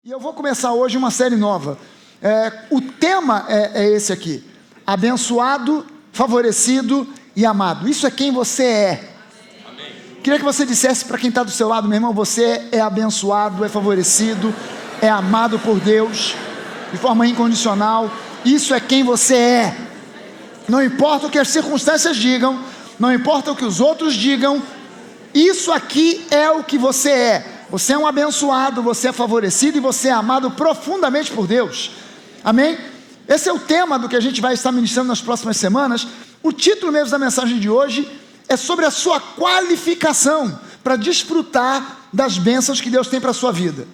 E eu vou começar hoje uma série nova. O tema é esse aqui: abençoado, favorecido e amado. Isso é quem você é. Amém. Queria que você dissesse para quem está do seu lado: meu irmão, você é abençoado, é favorecido, é amado por Deus de forma incondicional. Isso é quem você é. Não importa o que as circunstâncias digam, não importa o que os outros digam, isso aqui é o que você é. Você é um abençoado, você é favorecido e você é amado profundamente por Deus. Amém? Esse é o tema do que a gente vai estar ministrando nas próximas semanas. O título mesmo da mensagem de hoje é sobre a sua qualificação para desfrutar das bênçãos que Deus tem para a sua vida.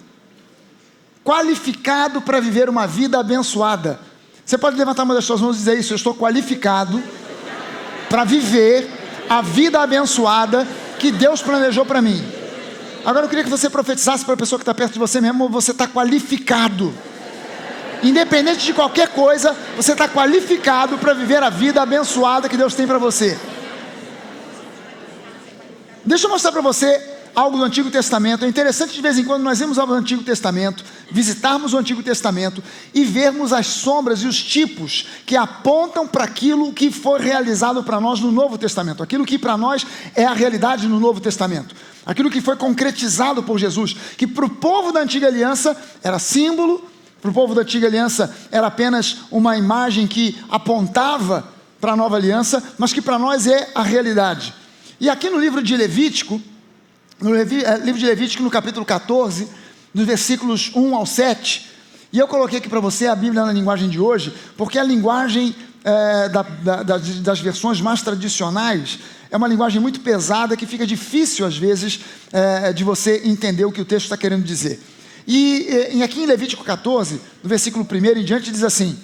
Qualificado para viver uma vida abençoada. Você pode levantar uma das suas mãos e dizer isso: eu estou qualificado para viver a vida abençoada que Deus planejou para mim. Agora eu queria que você profetizasse para a pessoa que está perto de você mesmo: você está qualificado. Independente de qualquer coisa, você está qualificado para viver a vida abençoada que Deus tem para você. Deixa eu mostrar para você algo do Antigo Testamento. É interessante de vez em quando nós irmos ao Antigo Testamento, visitarmos o Antigo Testamento e vermos as sombras e os tipos que apontam para aquilo que foi realizado para nós no Novo Testamento, aquilo que para nós é a realidade no Novo Testamento, aquilo que foi concretizado por Jesus, que para o povo da Antiga Aliança era símbolo, para o povo da Antiga Aliança era apenas uma imagem que apontava para a Nova Aliança, mas que para nós é a realidade. E aqui no livro de Levítico, no capítulo 14, nos versículos 1 ao 7, e eu coloquei aqui para você a Bíblia na linguagem de hoje, porque a linguagem das versões mais tradicionais é uma linguagem muito pesada, que fica difícil às vezes de você entender o que o texto está querendo dizer. E aqui em Levítico 14, no versículo 1 em diante, diz assim: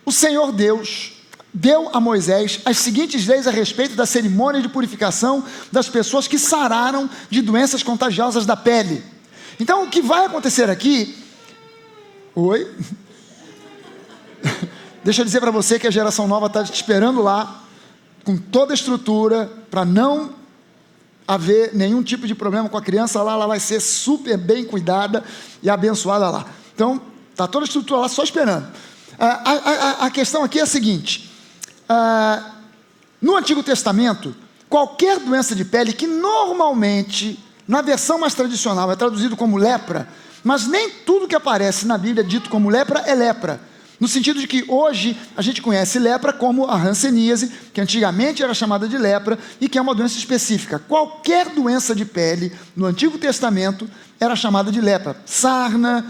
o Senhor Deus deu a Moisés as seguintes leis a respeito da cerimônia de purificação das pessoas que sararam de doenças contagiosas da pele. Então o que vai acontecer aqui... Oi? Deixa eu dizer para você que a geração nova está te esperando lá, com toda a estrutura, para não haver nenhum tipo de problema com a criança lá. Ela vai ser super bem cuidada e abençoada lá. Então está toda a estrutura lá só esperando. A questão aqui é a seguinte: no Antigo Testamento, qualquer doença de pele, que normalmente, na versão mais tradicional, é traduzido como lepra, mas nem tudo que aparece na Bíblia dito como lepra é lepra, no sentido de que hoje a gente conhece lepra como a hanseníase, que antigamente era chamada de lepra e que é uma doença específica. Qualquer doença de pele no Antigo Testamento era chamada de lepra. Sarna,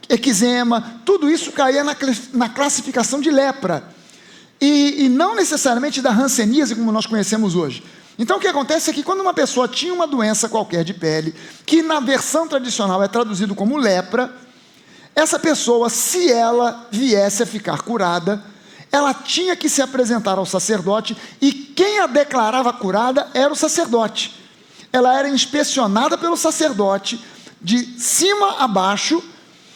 eczema, tudo isso caía na classificação de lepra. E não necessariamente da hanseníase como nós conhecemos hoje. Então o que acontece é que quando uma pessoa tinha uma doença qualquer de pele, que na versão tradicional é traduzido como lepra, essa pessoa, se ela viesse a ficar curada, ela tinha que se apresentar ao sacerdote, e quem a declarava curada era o sacerdote. Ela era inspecionada pelo sacerdote de cima a baixo,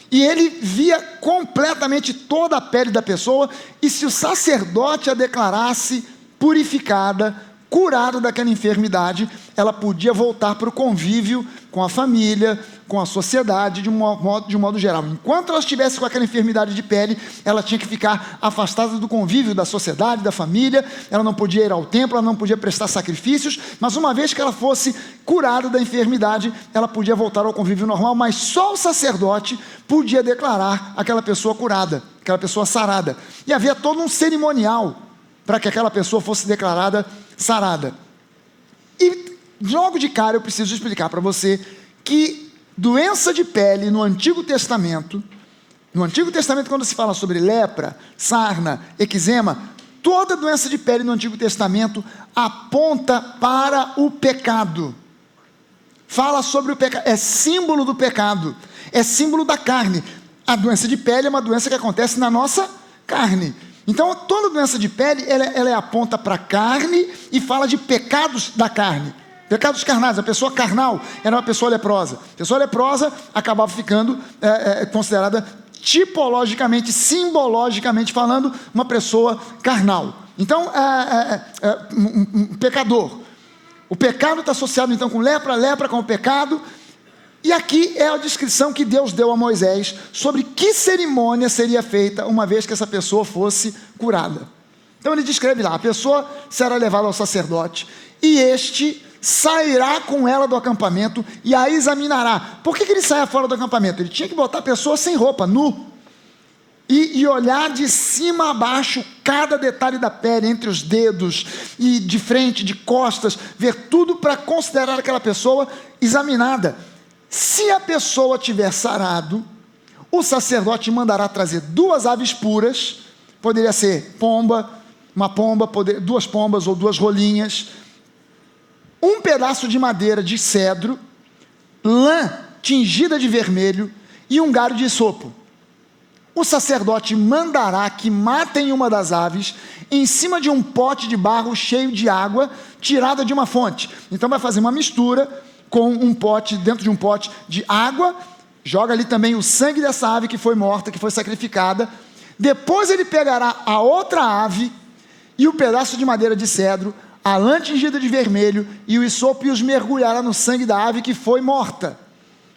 e ele via completamente toda a pele da pessoa, e se o sacerdote a declarasse purificada, curada daquela enfermidade, ela podia voltar para o convívio com a família, com a sociedade, de um modo geral. Enquanto ela estivesse com aquela enfermidade de pele, ela tinha que ficar afastada do convívio da sociedade, da família. Ela não podia ir ao templo, ela não podia prestar sacrifícios, mas uma vez que ela fosse curada da enfermidade, ela podia voltar ao convívio normal, mas só o sacerdote podia declarar aquela pessoa curada, aquela pessoa sarada. E havia todo um cerimonial para que aquela pessoa fosse declarada sarada. E logo de cara eu preciso explicar para você que doença de pele no Antigo Testamento, quando se fala sobre lepra, sarna, eczema, toda doença de pele no Antigo Testamento aponta para o pecado. Fala sobre o pecado, é símbolo do pecado, é símbolo da carne. A doença de pele é uma doença que acontece na nossa carne. Então toda doença de pele, ela aponta para a carne e fala de pecados da carne. Pecados carnais. A pessoa carnal era uma pessoa leprosa. A pessoa leprosa acabava ficando considerada tipologicamente, simbologicamente falando, uma pessoa carnal. Então, um pecador. O pecado está associado então com lepra com o pecado. E aqui é a descrição que Deus deu a Moisés sobre que cerimônia seria feita uma vez que essa pessoa fosse curada. Então ele descreve lá: a pessoa será levada ao sacerdote e este sairá com ela do acampamento e a examinará. Por que ele saia fora do acampamento? Ele tinha que botar a pessoa sem roupa, nu, e olhar de cima a baixo cada detalhe da pele, entre os dedos, e de frente, de costas, ver tudo para considerar aquela pessoa examinada. Se a pessoa tiver sarado, o sacerdote mandará trazer 2 aves puras, poderia ser uma pomba, 2 pombas ou 2 rolinhas, um pedaço de madeira de cedro, lã tingida de vermelho e um galho de isopo. O sacerdote mandará que matem uma das aves em cima de um pote de barro cheio de água tirada de uma fonte. Então vai fazer uma mistura com um pote, dentro de um pote de água, joga ali também o sangue dessa ave que foi morta, que foi sacrificada. Depois ele pegará a outra ave e o pedaço de madeira de cedro, a lã tingida de vermelho e o isopo, e os mergulhará no sangue da ave que foi morta.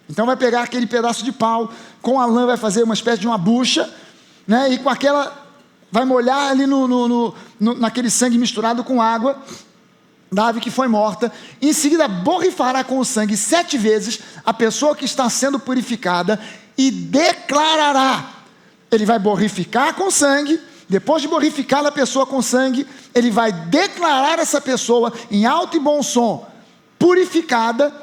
Então vai pegar aquele pedaço de pau, com a lã vai fazer uma espécie de uma bucha, né? E com aquela, vai molhar ali naquele sangue misturado com água da ave que foi morta. Em seguida borrifará com o sangue 7 vezes a pessoa que está sendo purificada e declarará. Ele vai borrificar com sangue. Depois de borrificar a pessoa com sangue, ele vai declarar essa pessoa em alto e bom som purificada,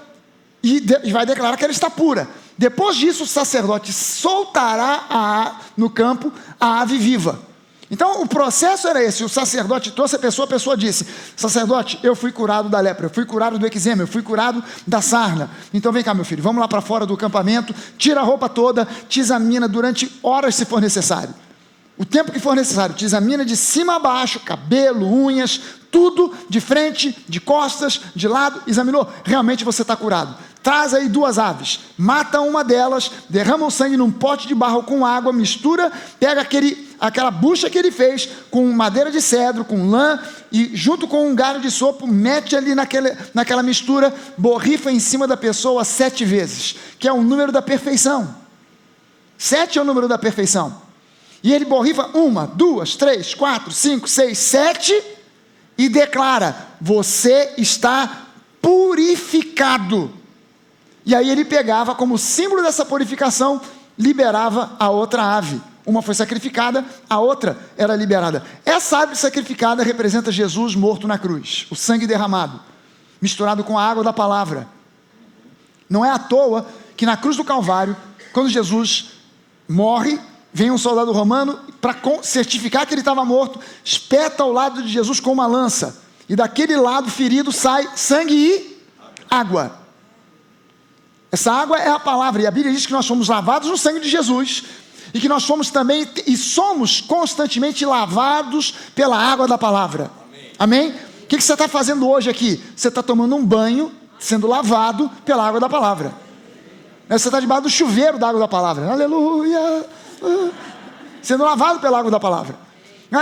e vai declarar que ela está pura. Depois disso, o sacerdote soltará no campo a ave viva. Então o processo era esse: o sacerdote trouxe a pessoa disse: sacerdote, eu fui curado da lepra, eu fui curado do eczema, eu fui curado da sarna. Então vem cá, meu filho, vamos lá para fora do acampamento, tira a roupa toda, te examina durante horas se for necessário. O tempo que for necessário, te examina de cima a baixo, cabelo, unhas, tudo, de frente, de costas, de lado. Examinou, realmente você está curado. Traz aí 2 aves, mata uma delas, derrama o sangue num pote de barro com água, mistura, pega aquela bucha que ele fez com madeira de cedro, com lã, e junto com um galho de isopo, mete ali naquela mistura, borrifa em cima da pessoa 7 vezes, que é o número da perfeição. 7 é o número da perfeição. E ele borrifa 1, 2, 3, 4, 5, 6, 7 e declara: você está purificado. E aí ele pegava, como símbolo dessa purificação, liberava a outra ave. Uma foi sacrificada, a outra era liberada. Essa ave sacrificada representa Jesus morto na cruz, o sangue derramado, misturado com a água da palavra. Não é à toa que na cruz do Calvário, quando Jesus morre, vem um soldado romano para certificar que ele estava morto, espeta ao lado de Jesus com uma lança, e daquele lado ferido sai sangue e água. Essa água é a palavra, e a Bíblia diz que nós somos lavados no sangue de Jesus, e que nós somos também, e somos constantemente lavados pela água da palavra. Amém? O que você está fazendo hoje aqui? Você está tomando um banho, sendo lavado pela água da palavra. Você está debaixo do chuveiro da água da palavra. Aleluia! Sendo lavado pela água da palavra.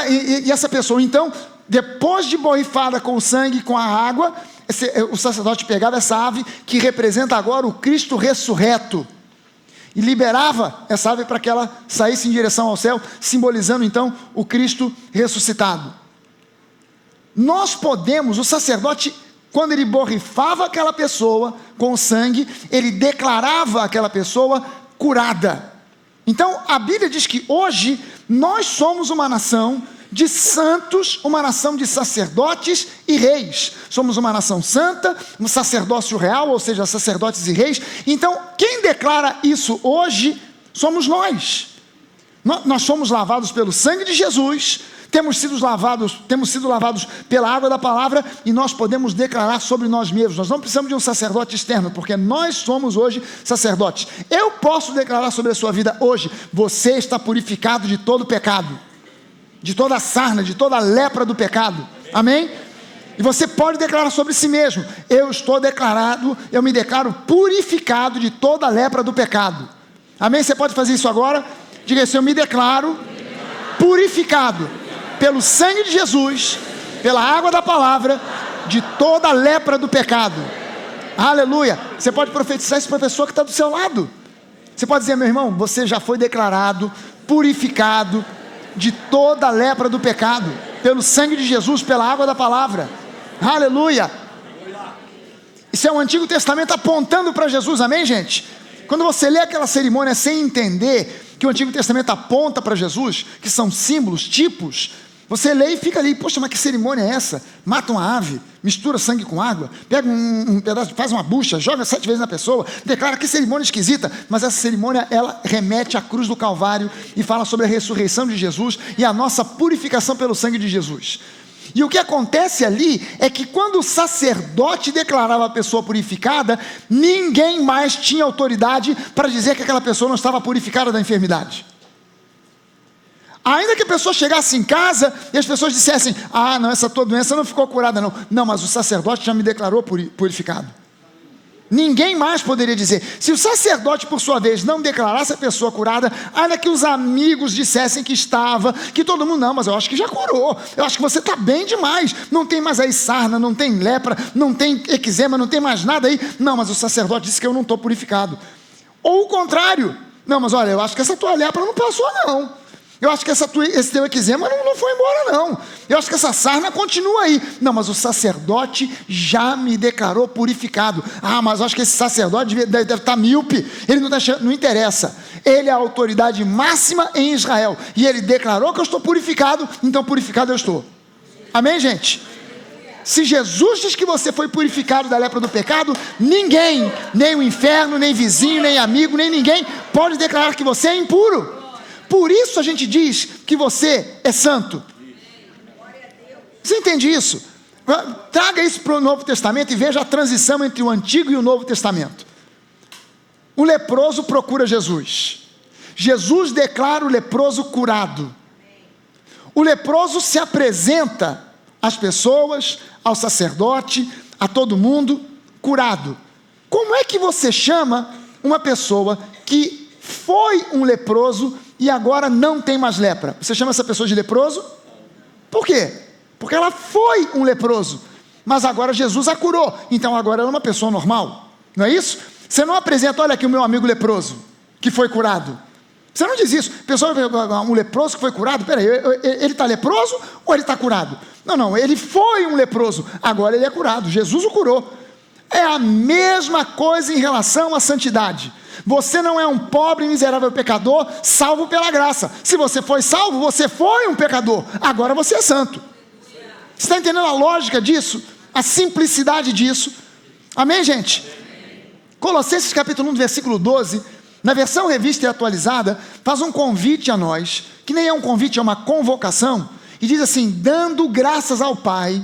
E essa pessoa, então, depois de borrifada com o sangue, com a água, o sacerdote pegava essa ave, que representa agora o Cristo ressurreto, e liberava essa ave para que ela saísse em direção ao céu, simbolizando então o Cristo ressuscitado. Nós podemos, o sacerdote, quando ele borrifava aquela pessoa com o sangue, ele declarava aquela pessoa curada. Então a Bíblia diz que hoje nós somos uma nação de santos, uma nação de sacerdotes e reis. Somos uma nação santa, um sacerdócio real, ou seja, sacerdotes e reis. Então quem declara isso hoje somos nós. Nós somos lavados pelo sangue de Jesus, temos sido lavados pela água da palavra, e nós podemos declarar sobre nós mesmos. Nós não precisamos de um sacerdote externo, porque nós somos hoje sacerdotes. Eu posso declarar sobre a sua vida hoje: você está purificado de todo pecado, de toda a sarna, de toda a lepra do pecado. Amém? E você pode declarar sobre si mesmo: eu me declaro purificado de toda a lepra do pecado. Amém? Você pode fazer isso agora? Diga assim: eu me declaro purificado pelo sangue de Jesus, pela água da palavra, de toda a lepra do pecado. Aleluia. Você pode profetizar isso para a pessoa que está do seu lado. Você pode dizer: meu irmão, você já foi declarado purificado de toda a lepra do pecado, pelo sangue de Jesus, pela água da palavra. Aleluia. Isso é o Antigo Testamento apontando para Jesus, amém, gente? Quando você lê aquela cerimônia sem entender que o Antigo Testamento aponta para Jesus, que são símbolos, tipos, você lê e fica ali: poxa, mas que cerimônia é essa? Mata uma ave, mistura sangue com água, pega um pedaço, faz uma bucha, joga 7 vezes na pessoa, declara: que cerimônia esquisita. Mas essa cerimônia, ela remete à cruz do Calvário e fala sobre a ressurreição de Jesus e a nossa purificação pelo sangue de Jesus. E o que acontece ali é que quando o sacerdote declarava a pessoa purificada, ninguém mais tinha autoridade para dizer que aquela pessoa não estava purificada da enfermidade. Ainda que a pessoa chegasse em casa e as pessoas dissessem: ah, não, essa tua doença não ficou curada não. Não, mas o sacerdote já me declarou purificado. Ninguém mais poderia dizer. Se o sacerdote, por sua vez, não declarasse a pessoa curada, ainda que os amigos dissessem que estava, que todo mundo: não, mas eu acho que já curou, eu acho que você está bem demais, não tem mais aí sarna, não tem lepra, não tem eczema, não tem mais nada aí. Não, mas o sacerdote disse que eu não estou purificado. Ou o contrário: não, mas olha, eu acho que essa tua lepra não passou não. Eu acho que esse teu eczema não foi embora não. Eu acho que essa sarna continua aí. Não, mas o sacerdote já me declarou purificado. Ah, mas eu acho que esse sacerdote deve estar míope. Ele não interessa. Ele é a autoridade máxima em Israel. E ele declarou que eu estou purificado, então purificado eu estou. Amém, gente? Se Jesus diz que você foi purificado da lepra do pecado, ninguém, nem o inferno, nem vizinho, nem amigo, nem ninguém pode declarar que você é impuro. Por isso a gente diz que você é santo. Você entende isso? Traga isso para o Novo Testamento e veja a transição entre o Antigo e o Novo Testamento. O leproso procura Jesus. Jesus declara o leproso curado. O leproso se apresenta às pessoas, ao sacerdote, a todo mundo, curado. Como é que você chama uma pessoa que foi um leproso e agora não tem mais lepra? Você chama essa pessoa de leproso? Por quê? Porque ela foi um leproso, mas agora Jesus a curou, então agora ela é uma pessoa normal, não é isso? Você não apresenta: olha aqui o meu amigo leproso, que foi curado. Você não diz isso. Pessoal, um leproso que foi curado, peraí, ele está leproso ou ele está curado? Não, ele foi um leproso, agora ele é curado, Jesus o curou. É a mesma coisa em relação à santidade. Você não é um pobre, miserável pecador, salvo pela graça. Se você foi salvo, você foi um pecador, agora você é santo. Você está entendendo a lógica disso? A simplicidade disso? Amém, gente? Colossenses capítulo 1, versículo 12, na versão revista e atualizada, faz um convite a nós, que nem é um convite, é uma convocação, e diz assim: dando graças ao Pai,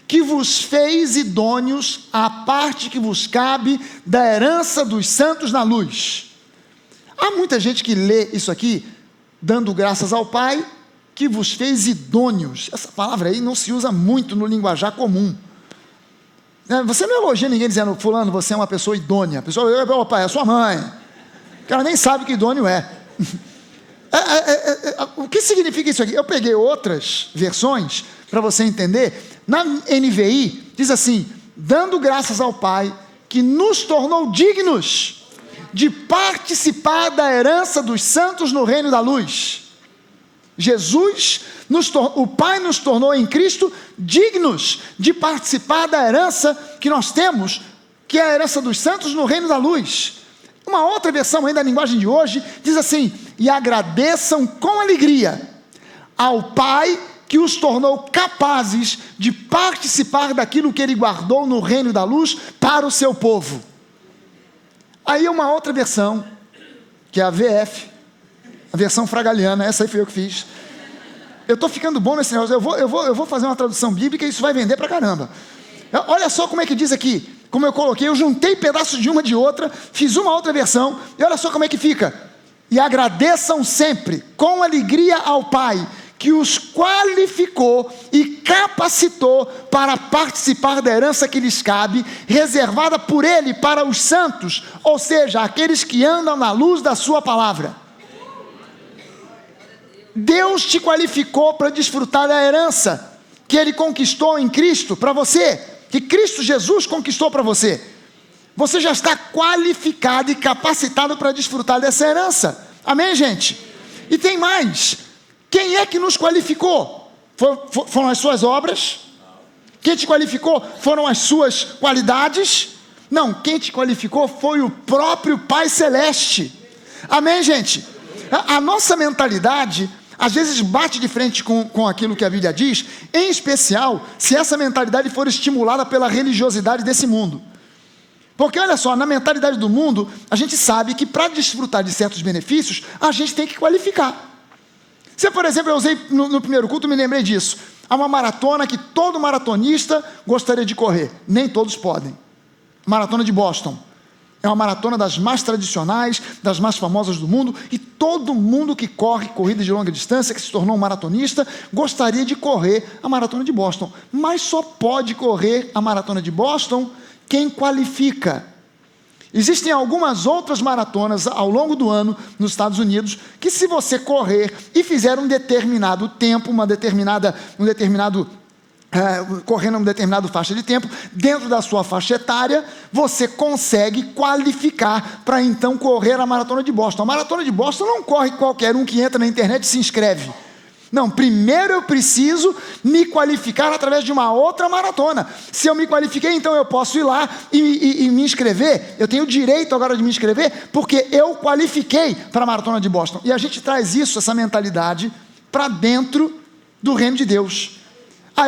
que vos fez idôneos à parte que vos cabe da herança dos santos na luz. Há muita gente que lê isso aqui: dando graças ao Pai, que vos fez idôneos. Essa palavra aí não se usa muito no linguajar comum. Você não elogia ninguém dizendo: fulano, você é uma pessoa idônea. A pessoa: ô pai, é sua mãe. O cara nem sabe o que idôneo é. O que significa isso aqui? Eu peguei outras versões para você entender. Na NVI diz assim: dando graças ao Pai que nos tornou dignos de participar da herança dos santos no reino da luz. Jesus, o Pai nos tornou em Cristo dignos de participar da herança que nós temos, que é a herança dos santos no reino da luz. Uma outra versão ainda da linguagem de hoje diz assim: e agradeçam com alegria ao Pai que os tornou capazes de participar daquilo que Ele guardou no reino da luz para o seu povo. Aí uma outra versão, que é a VF, a versão fragaliana, essa aí fui eu que fiz. Eu estou ficando bom nesse negócio, eu vou fazer uma tradução bíblica e isso vai vender pra caramba. Olha só como é que diz aqui, como eu coloquei, eu juntei pedaços de uma de outra, fiz uma outra versão, e olha só como é que fica: e agradeçam sempre com alegria ao Pai, que os qualificou e capacitou para participar da herança que lhes cabe, reservada por Ele para os santos, ou seja, aqueles que andam na luz da sua palavra. Deus te qualificou para desfrutar da herança que Ele conquistou em Cristo para você, que Cristo Jesus conquistou para você. Você já está qualificado e capacitado para desfrutar dessa herança. Amém, gente? E tem mais. Quem é que nos qualificou? Foram as suas obras? Quem te qualificou foram as suas qualidades? Não, quem te qualificou foi o próprio Pai Celeste. Amém, gente? A nossa mentalidade às vezes bate de frente com aquilo que a Bíblia diz, em especial se essa mentalidade for estimulada pela religiosidade desse mundo. Porque olha só, na mentalidade do mundo, a gente sabe que para desfrutar de certos benefícios, a gente tem que qualificar. Se, por exemplo, eu usei no primeiro culto, me lembrei disso. Há uma maratona que todo maratonista gostaria de correr. Nem todos podem. Maratona de Boston. É uma maratona das mais tradicionais, das mais famosas do mundo, e todo mundo que corre corridas de longa distância, que se tornou um maratonista, gostaria de correr a maratona de Boston. Mas só pode correr a maratona de Boston quem qualifica. Existem algumas outras maratonas ao longo do ano nos Estados Unidos, que se você correr e fizer um determinado tempo, correndo uma determinada faixa de tempo, dentro da sua faixa etária, você consegue qualificar para então correr a maratona de Boston. A maratona de Boston não corre qualquer um que entra na internet e se inscreve. Não, primeiro eu preciso me qualificar através de uma outra maratona. Se eu me qualifiquei, então eu posso ir lá e me inscrever. Eu tenho o direito agora de me inscrever, porque eu qualifiquei para a maratona de Boston. E a gente traz essa mentalidade, para dentro do reino de Deus.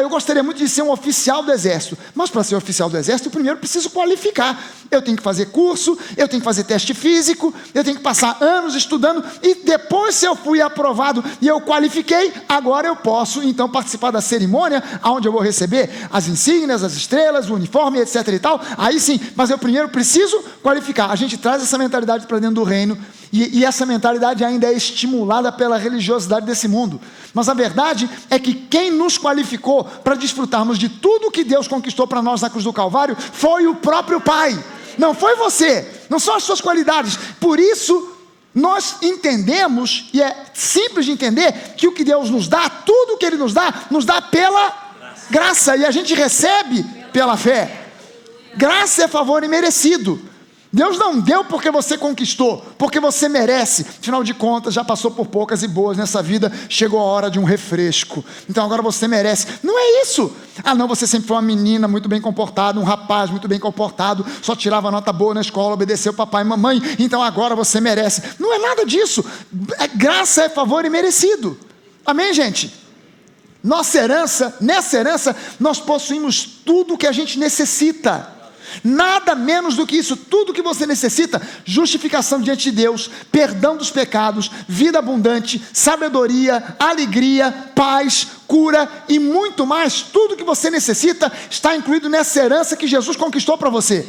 Eu gostaria muito de ser um oficial do exército, mas para ser oficial do exército, eu primeiro preciso qualificar. Eu tenho que fazer curso, eu tenho que fazer teste físico, eu tenho que passar anos estudando, e depois, se eu fui aprovado e eu qualifiquei, agora eu posso então participar da cerimônia, onde eu vou receber as insígnias, as estrelas, o uniforme, etc. e tal. Aí sim, mas eu primeiro preciso qualificar. A gente traz essa mentalidade para dentro do reino, e essa mentalidade ainda é estimulada pela religiosidade desse mundo. Mas a verdade é que quem nos qualificou para desfrutarmos de tudo que Deus conquistou para nós na cruz do Calvário foi o próprio Pai. Não foi você, não são as suas qualidades. Por isso, nós entendemos, e é simples de entender, que o que Deus nos dá, tudo o que Ele nos dá pela graça, e a gente recebe pela fé. Graça é favor imerecido. Deus não deu porque você conquistou, porque você merece. Afinal de contas, já passou por poucas e boas nessa vida, chegou a hora de um refresco, então agora você merece. Não é isso. Não, você sempre foi uma menina muito bem comportada, um rapaz muito bem comportado, só tirava nota boa na escola, obedeceu papai e mamãe, então agora você merece. Não é nada disso. Graça é favor imerecido. Amém, gente? Nessa herança, nós possuímos tudo o que a gente necessita. Nada menos do que isso, tudo que você necessita: justificação diante de Deus, perdão dos pecados, vida abundante, sabedoria, alegria, paz, cura e muito mais. Tudo que você necessita está incluído nessa herança que Jesus conquistou para você.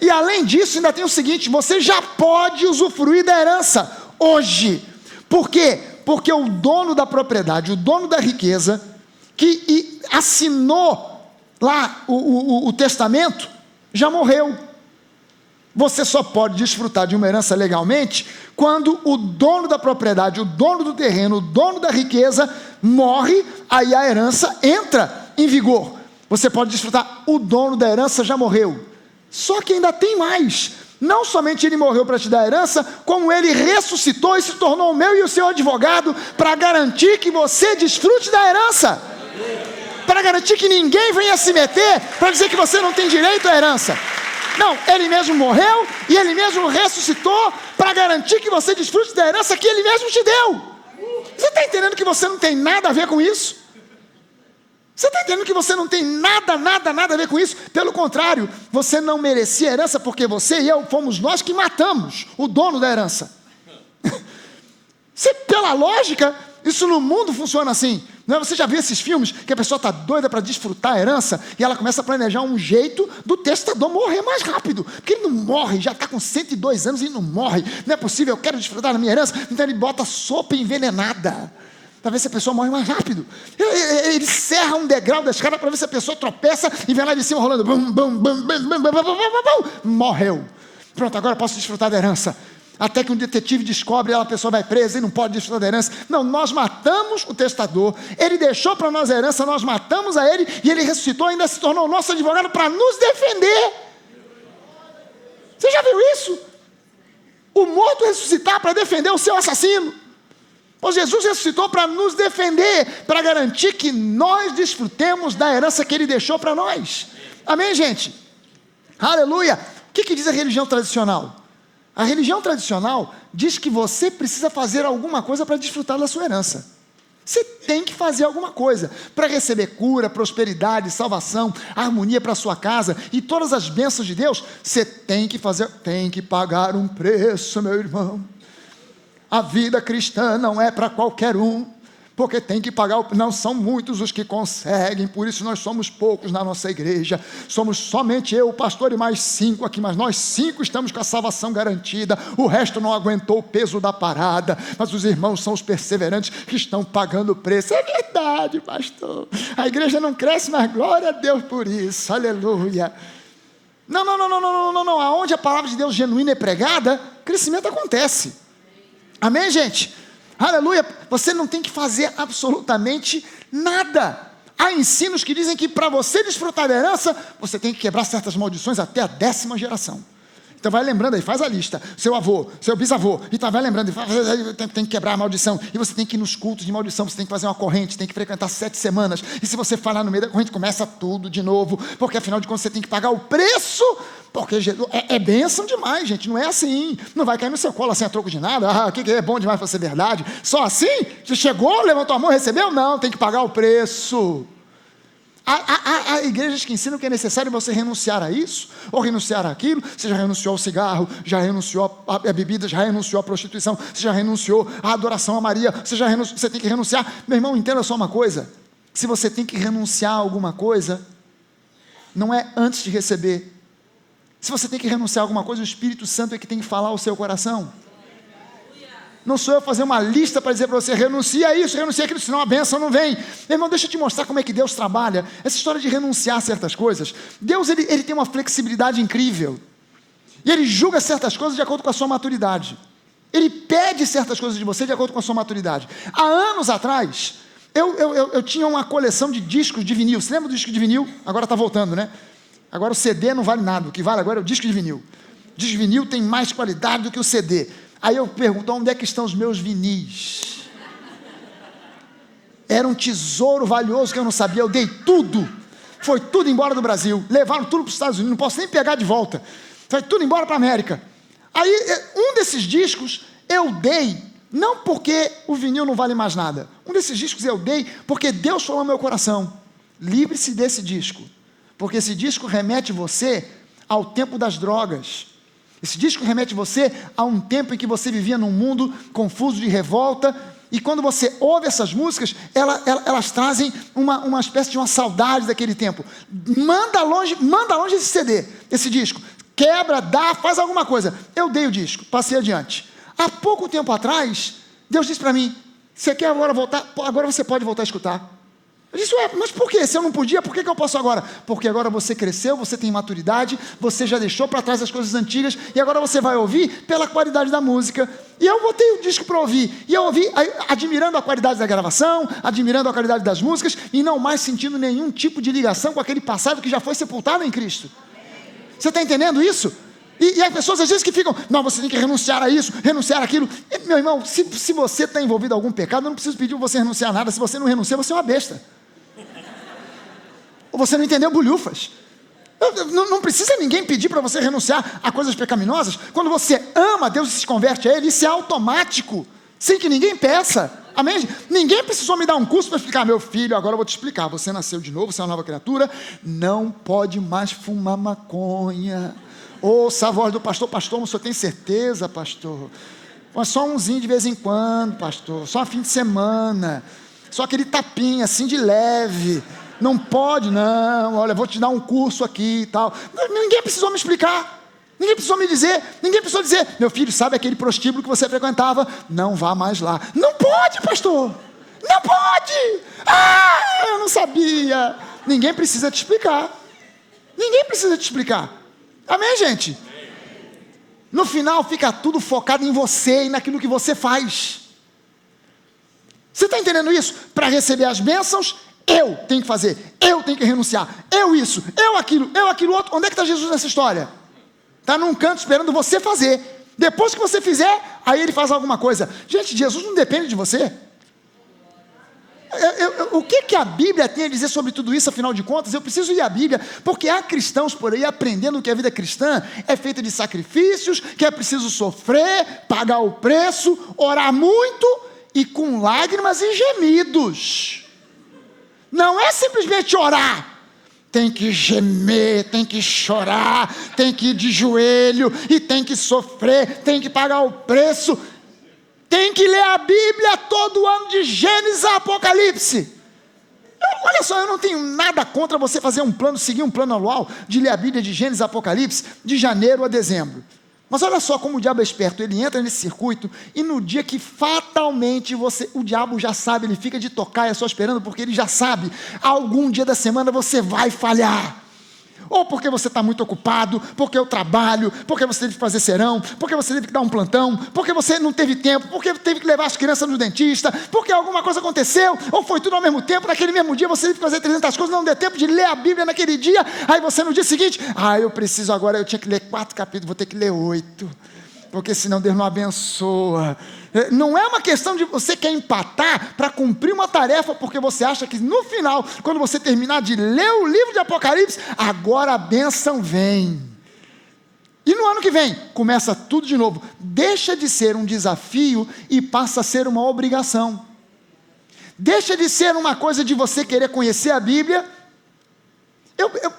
E além disso, ainda tem o seguinte: você já pode usufruir da herança hoje. Por quê? Porque o dono da propriedade, o dono da riqueza, que assinou lá o testamento, já morreu. Você só pode desfrutar de uma herança legalmente quando o dono da propriedade, o dono do terreno, o dono da riqueza morre. Aí a herança entra em vigor. Você pode desfrutar. O dono da herança já morreu. Só que ainda tem mais. Não somente ele morreu para te dar a herança, como ele ressuscitou e se tornou o meu e o seu advogado para garantir que você desfrute da herança. Para garantir que ninguém venha se meter para dizer que você não tem direito à herança. Não, ele mesmo morreu e ele mesmo ressuscitou para garantir que você desfrute da herança que ele mesmo te deu. Você está entendendo que você não tem nada a ver com isso? Você está entendendo que você não tem nada a ver com isso? Pelo contrário, você não merecia a herança, porque você e eu fomos nós que matamos o dono da herança. Pela lógica, isso no mundo funciona assim. Não, você já viu esses filmes que a pessoa está doida para desfrutar a herança e ela começa a planejar um jeito do testador morrer mais rápido, porque ele não morre, já está com 102 anos e não morre. Não é possível, eu quero desfrutar da minha herança. Então ele bota sopa envenenada para ver se a pessoa morre mais rápido. Ele serra um degrau da escada para ver se a pessoa tropeça e vem lá de cima rolando. Morreu. Pronto, agora posso desfrutar da herança. Até que um detetive descobre, a pessoa vai presa e não pode desfrutar da herança. Não, nós matamos o testador, ele deixou para nós a herança, nós matamos a ele, e ele ressuscitou e ainda se tornou o nosso advogado para nos defender. Você já viu isso? O morto ressuscitar para defender o seu assassino. Pois Jesus ressuscitou para nos defender, para garantir que nós desfrutemos da herança que Ele deixou para nós. Amém, gente? Aleluia! O que diz a religião tradicional? A religião tradicional diz que você precisa fazer alguma coisa para desfrutar da sua herança. Você tem que fazer alguma coisa para receber cura, prosperidade, salvação, harmonia para a sua casa e todas as bênçãos de Deus. Você tem que fazer, tem que pagar um preço, meu irmão. A vida cristã não é para qualquer um, porque tem que pagar, não são muitos os que conseguem, por isso nós somos poucos na nossa igreja, somos somente eu, o pastor e mais 5 aqui, mas nós 5 estamos com a salvação garantida, o resto não aguentou o peso da parada, mas os irmãos são os perseverantes que estão pagando o preço. É verdade, pastor, a igreja não cresce, mas glória a Deus por isso, aleluia. Não, aonde a palavra de Deus genuína é pregada, crescimento acontece. Amém, gente? Aleluia! Você não tem que fazer absolutamente nada. Há ensinos que dizem que para você desfrutar da herança, você tem que quebrar certas maldições até a 10ª geração. Então vai lembrando aí, faz a lista. Seu avô, seu bisavô, então vai lembrando, tem que quebrar a maldição. E você tem que ir nos cultos de maldição, você tem que fazer uma corrente, tem que frequentar 7 semanas. E se você falhar no meio da corrente, começa tudo de novo. Porque afinal de contas você tem que pagar o preço. Porque é bênção demais, gente, não é assim. Não vai cair no seu colo assim a troco de nada. O que é bom demais para ser verdade? Só assim? Você chegou, levantou a mão, recebeu? Não, tem que pagar o preço. Há igrejas que ensinam que é necessário você renunciar a isso, ou renunciar àquilo. Você já renunciou ao cigarro, já renunciou à bebida, já renunciou à prostituição, você já renunciou à adoração a Maria, você tem que renunciar. Meu irmão, entenda só uma coisa, se você tem que renunciar a alguma coisa, não é antes de receber. Se você tem que renunciar a alguma coisa, o Espírito Santo é que tem que falar ao seu coração. Não sou eu fazer uma lista para dizer para você, renuncia a isso, renuncia aquilo, senão a bênção não vem. Meu irmão, deixa eu te mostrar como é que Deus trabalha. Essa história de renunciar a certas coisas. Deus, ele tem uma flexibilidade incrível. E Ele julga certas coisas de acordo com a sua maturidade. Ele pede certas coisas de você de acordo com a sua maturidade. Há anos atrás, eu tinha uma coleção de discos de vinil. Você lembra do disco de vinil? Agora está voltando, né? Agora o CD não vale nada. O que vale agora é o disco de vinil. O disco de vinil tem mais qualidade do que o CD. Aí eu pergunto, onde é que estão os meus vinis? Era um tesouro valioso que eu não sabia, eu dei tudo. Foi tudo embora do Brasil, levaram tudo para os Estados Unidos, não posso nem pegar de volta. Foi tudo embora para a América. Aí um desses discos eu dei, não porque o vinil não vale mais nada. Um desses discos eu dei porque Deus falou no meu coração, livre-se desse disco, porque esse disco remete você ao tempo das drogas. Esse disco remete você a um tempo em que você vivia num mundo confuso de revolta, e quando você ouve essas músicas, elas trazem uma espécie de uma saudade daquele tempo. Manda longe esse CD, esse disco, quebra, dá, faz alguma coisa. Eu dei o disco, passei adiante. Há pouco tempo atrás, Deus disse para mim, você quer agora voltar? Agora você pode voltar a escutar. Eu disse, mas por quê? Se eu não podia, por que eu posso agora? Porque agora você cresceu, você tem maturidade, você já deixou para trás as coisas antigas, e agora você vai ouvir pela qualidade da música. E eu botei o disco para ouvir, e eu ouvi admirando a qualidade da gravação, admirando a qualidade das músicas, e não mais sentindo nenhum tipo de ligação com aquele passado que já foi sepultado em Cristo. Você está entendendo isso? E as pessoas às vezes que ficam, não, você tem que renunciar a isso, renunciar àquilo. E, meu irmão, se você está envolvido em algum pecado, eu não preciso pedir para você renunciar a nada. Se você não renuncia, você é uma besta. Ou você não entendeu bolhufas. Não precisa ninguém pedir para você renunciar a coisas pecaminosas. Quando você ama Deus e se converte a Ele, isso é automático, sem que ninguém peça. Amém? Ninguém precisou me dar um curso para explicar, meu filho, agora eu vou te explicar. Você nasceu de novo, você é uma nova criatura, não pode mais fumar maconha. Ouça a voz do pastor, pastor, o senhor tem certeza, pastor? Mas só umzinho de vez em quando, pastor, só fim de semana, só aquele tapinha assim de leve. Não pode, não, olha, vou te dar um curso aqui e tal. Ninguém precisou me explicar, ninguém precisou me dizer, ninguém precisou dizer, meu filho, sabe aquele prostíbulo que você frequentava? Não vá mais lá. Não pode, pastor, não pode. Eu não sabia. Ninguém precisa te explicar, ninguém precisa te explicar. Amém, gente? No final fica tudo focado em você e naquilo que você faz. Você está entendendo isso? Para receber as bênçãos, eu tenho que fazer, eu tenho que renunciar, eu isso, eu aquilo outro. Onde é que está Jesus nessa história? Está num canto esperando você fazer. Depois que você fizer, aí ele faz alguma coisa. Gente, Jesus não depende de você. O que a Bíblia tem a dizer sobre tudo isso, afinal de contas? Eu preciso ir à Bíblia, porque há cristãos por aí aprendendo que a vida cristã é feita de sacrifícios, que é preciso sofrer, pagar o preço, orar muito e com lágrimas e gemidos. Não é simplesmente orar. Tem que gemer, tem que chorar, tem que ir de joelho e tem que sofrer, tem que pagar o preço. Tem que ler a Bíblia todo ano, de Gênesis a Apocalipse. Olha só, eu não tenho nada contra você fazer um plano, seguir um plano anual de ler a Bíblia de Gênesis a Apocalipse, de janeiro a dezembro. Mas olha só como o diabo é esperto, ele entra nesse circuito e no dia que fatalmente o diabo já sabe, ele fica de tocaia só esperando, porque ele já sabe, algum dia da semana você vai falhar. Ou porque você está muito ocupado, porque eu trabalho, porque você teve que fazer serão, porque você teve que dar um plantão, porque você não teve tempo, porque teve que levar as crianças no dentista, porque alguma coisa aconteceu, ou foi tudo ao mesmo tempo, naquele mesmo dia você teve que fazer 300 coisas, não deu tempo de ler a Bíblia naquele dia, aí você no dia seguinte, eu preciso agora, eu tinha que ler 4 capítulos, vou ter que ler 8, porque senão Deus não abençoa. Não é uma questão de você quer empatar para cumprir uma tarefa, porque você acha que no final, quando você terminar de ler o livro de Apocalipse, agora a bênção vem. E no ano que vem, começa tudo de novo. Deixa de ser um desafio e passa a ser uma obrigação. Deixa de ser uma coisa de você querer conhecer a Bíblia.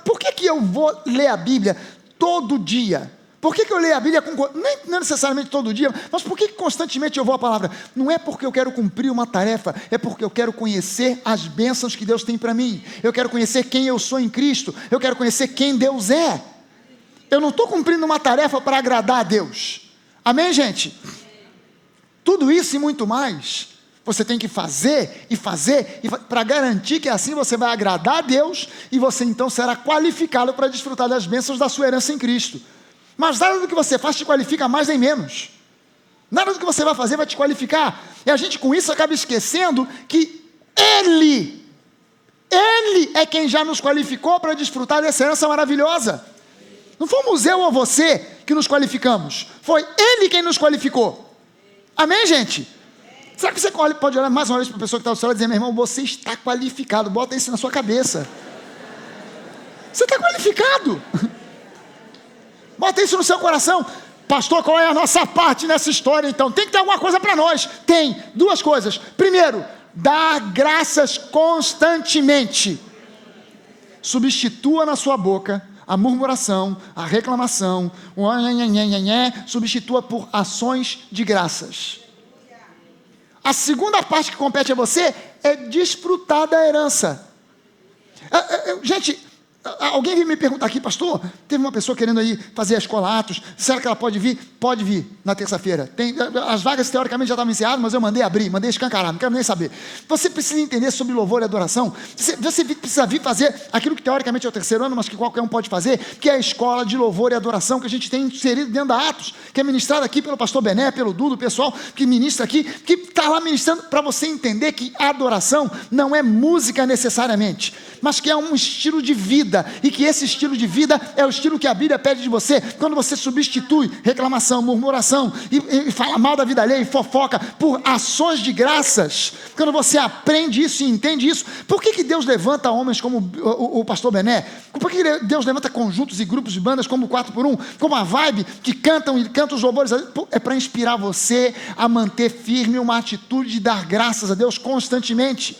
Por que eu vou ler a Bíblia todo dia? Por que eu leio a Bíblia, não necessariamente todo dia, mas por que constantemente eu vou à palavra? Não é porque eu quero cumprir uma tarefa, é porque eu quero conhecer as bênçãos que Deus tem para mim, eu quero conhecer quem eu sou em Cristo, eu quero conhecer quem Deus é. Eu não estou cumprindo uma tarefa para agradar a Deus, amém, gente? Tudo isso e muito mais, você tem que fazer para garantir que assim você vai agradar a Deus, e você então será qualificado para desfrutar das bênçãos da sua herança em Cristo. Mas nada do que você faz te qualifica mais nem menos. Nada do que você vai fazer vai te qualificar. E a gente com isso acaba esquecendo que Ele é quem já nos qualificou para desfrutar dessa herança maravilhosa. Não foi o museu ou você que nos qualificamos. Foi Ele quem nos qualificou. Amém, gente? Será que você pode olhar mais uma vez para a pessoa que está ao seu lado e dizer, meu irmão, você está qualificado. Bota isso na sua cabeça. Você está qualificado. Bota isso no seu coração. Pastor, qual é a nossa parte nessa história então? Tem que ter alguma coisa para nós. Tem 2 coisas. Primeiro, dar graças constantemente. Substitua na sua boca a murmuração, a reclamação, substitua por ações de graças. A segunda parte que compete a você é desfrutar da herança. Gente, alguém veio me perguntar aqui, pastor, teve uma pessoa querendo aí fazer a escola Atos, será que ela pode vir? Pode vir na terça-feira. As vagas teoricamente já estavam encerradas, mas eu mandei abrir, mandei escancarar, não quero nem saber. Você precisa entender sobre louvor e adoração, você precisa vir fazer aquilo que teoricamente é o 3º ano, mas que qualquer um pode fazer, que é a escola de louvor e adoração que a gente tem inserido dentro da Atos, que é ministrada aqui pelo pastor Bené, pelo Dudo, o pessoal que ministra aqui, que está lá ministrando, para você entender que a adoração não é música necessariamente, mas que é um estilo de vida, e que esse estilo de vida é o estilo que a Bíblia pede de você. Quando você substitui reclamação, murmuração e fala mal da vida alheia e fofoca por ações de graças, quando você aprende isso e entende isso, por que Deus levanta homens como o pastor Bené? Por que Deus levanta conjuntos e grupos de bandas como o 4x1, como a Vibe, que cantam os louvores? É para inspirar você a manter firme uma atitude de dar graças a Deus constantemente,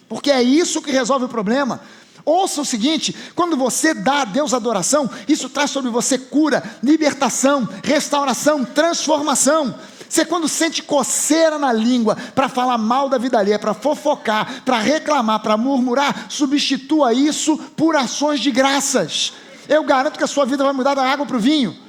porque é isso que resolve o problema. Ouça o seguinte, quando você dá a Deus adoração, isso traz sobre você cura, libertação, restauração, transformação. Você quando sente coceira na língua para falar mal da vida alheia, para fofocar, para reclamar, para murmurar, substitua isso por ações de graças. Eu garanto que a sua vida vai mudar da água para o vinho.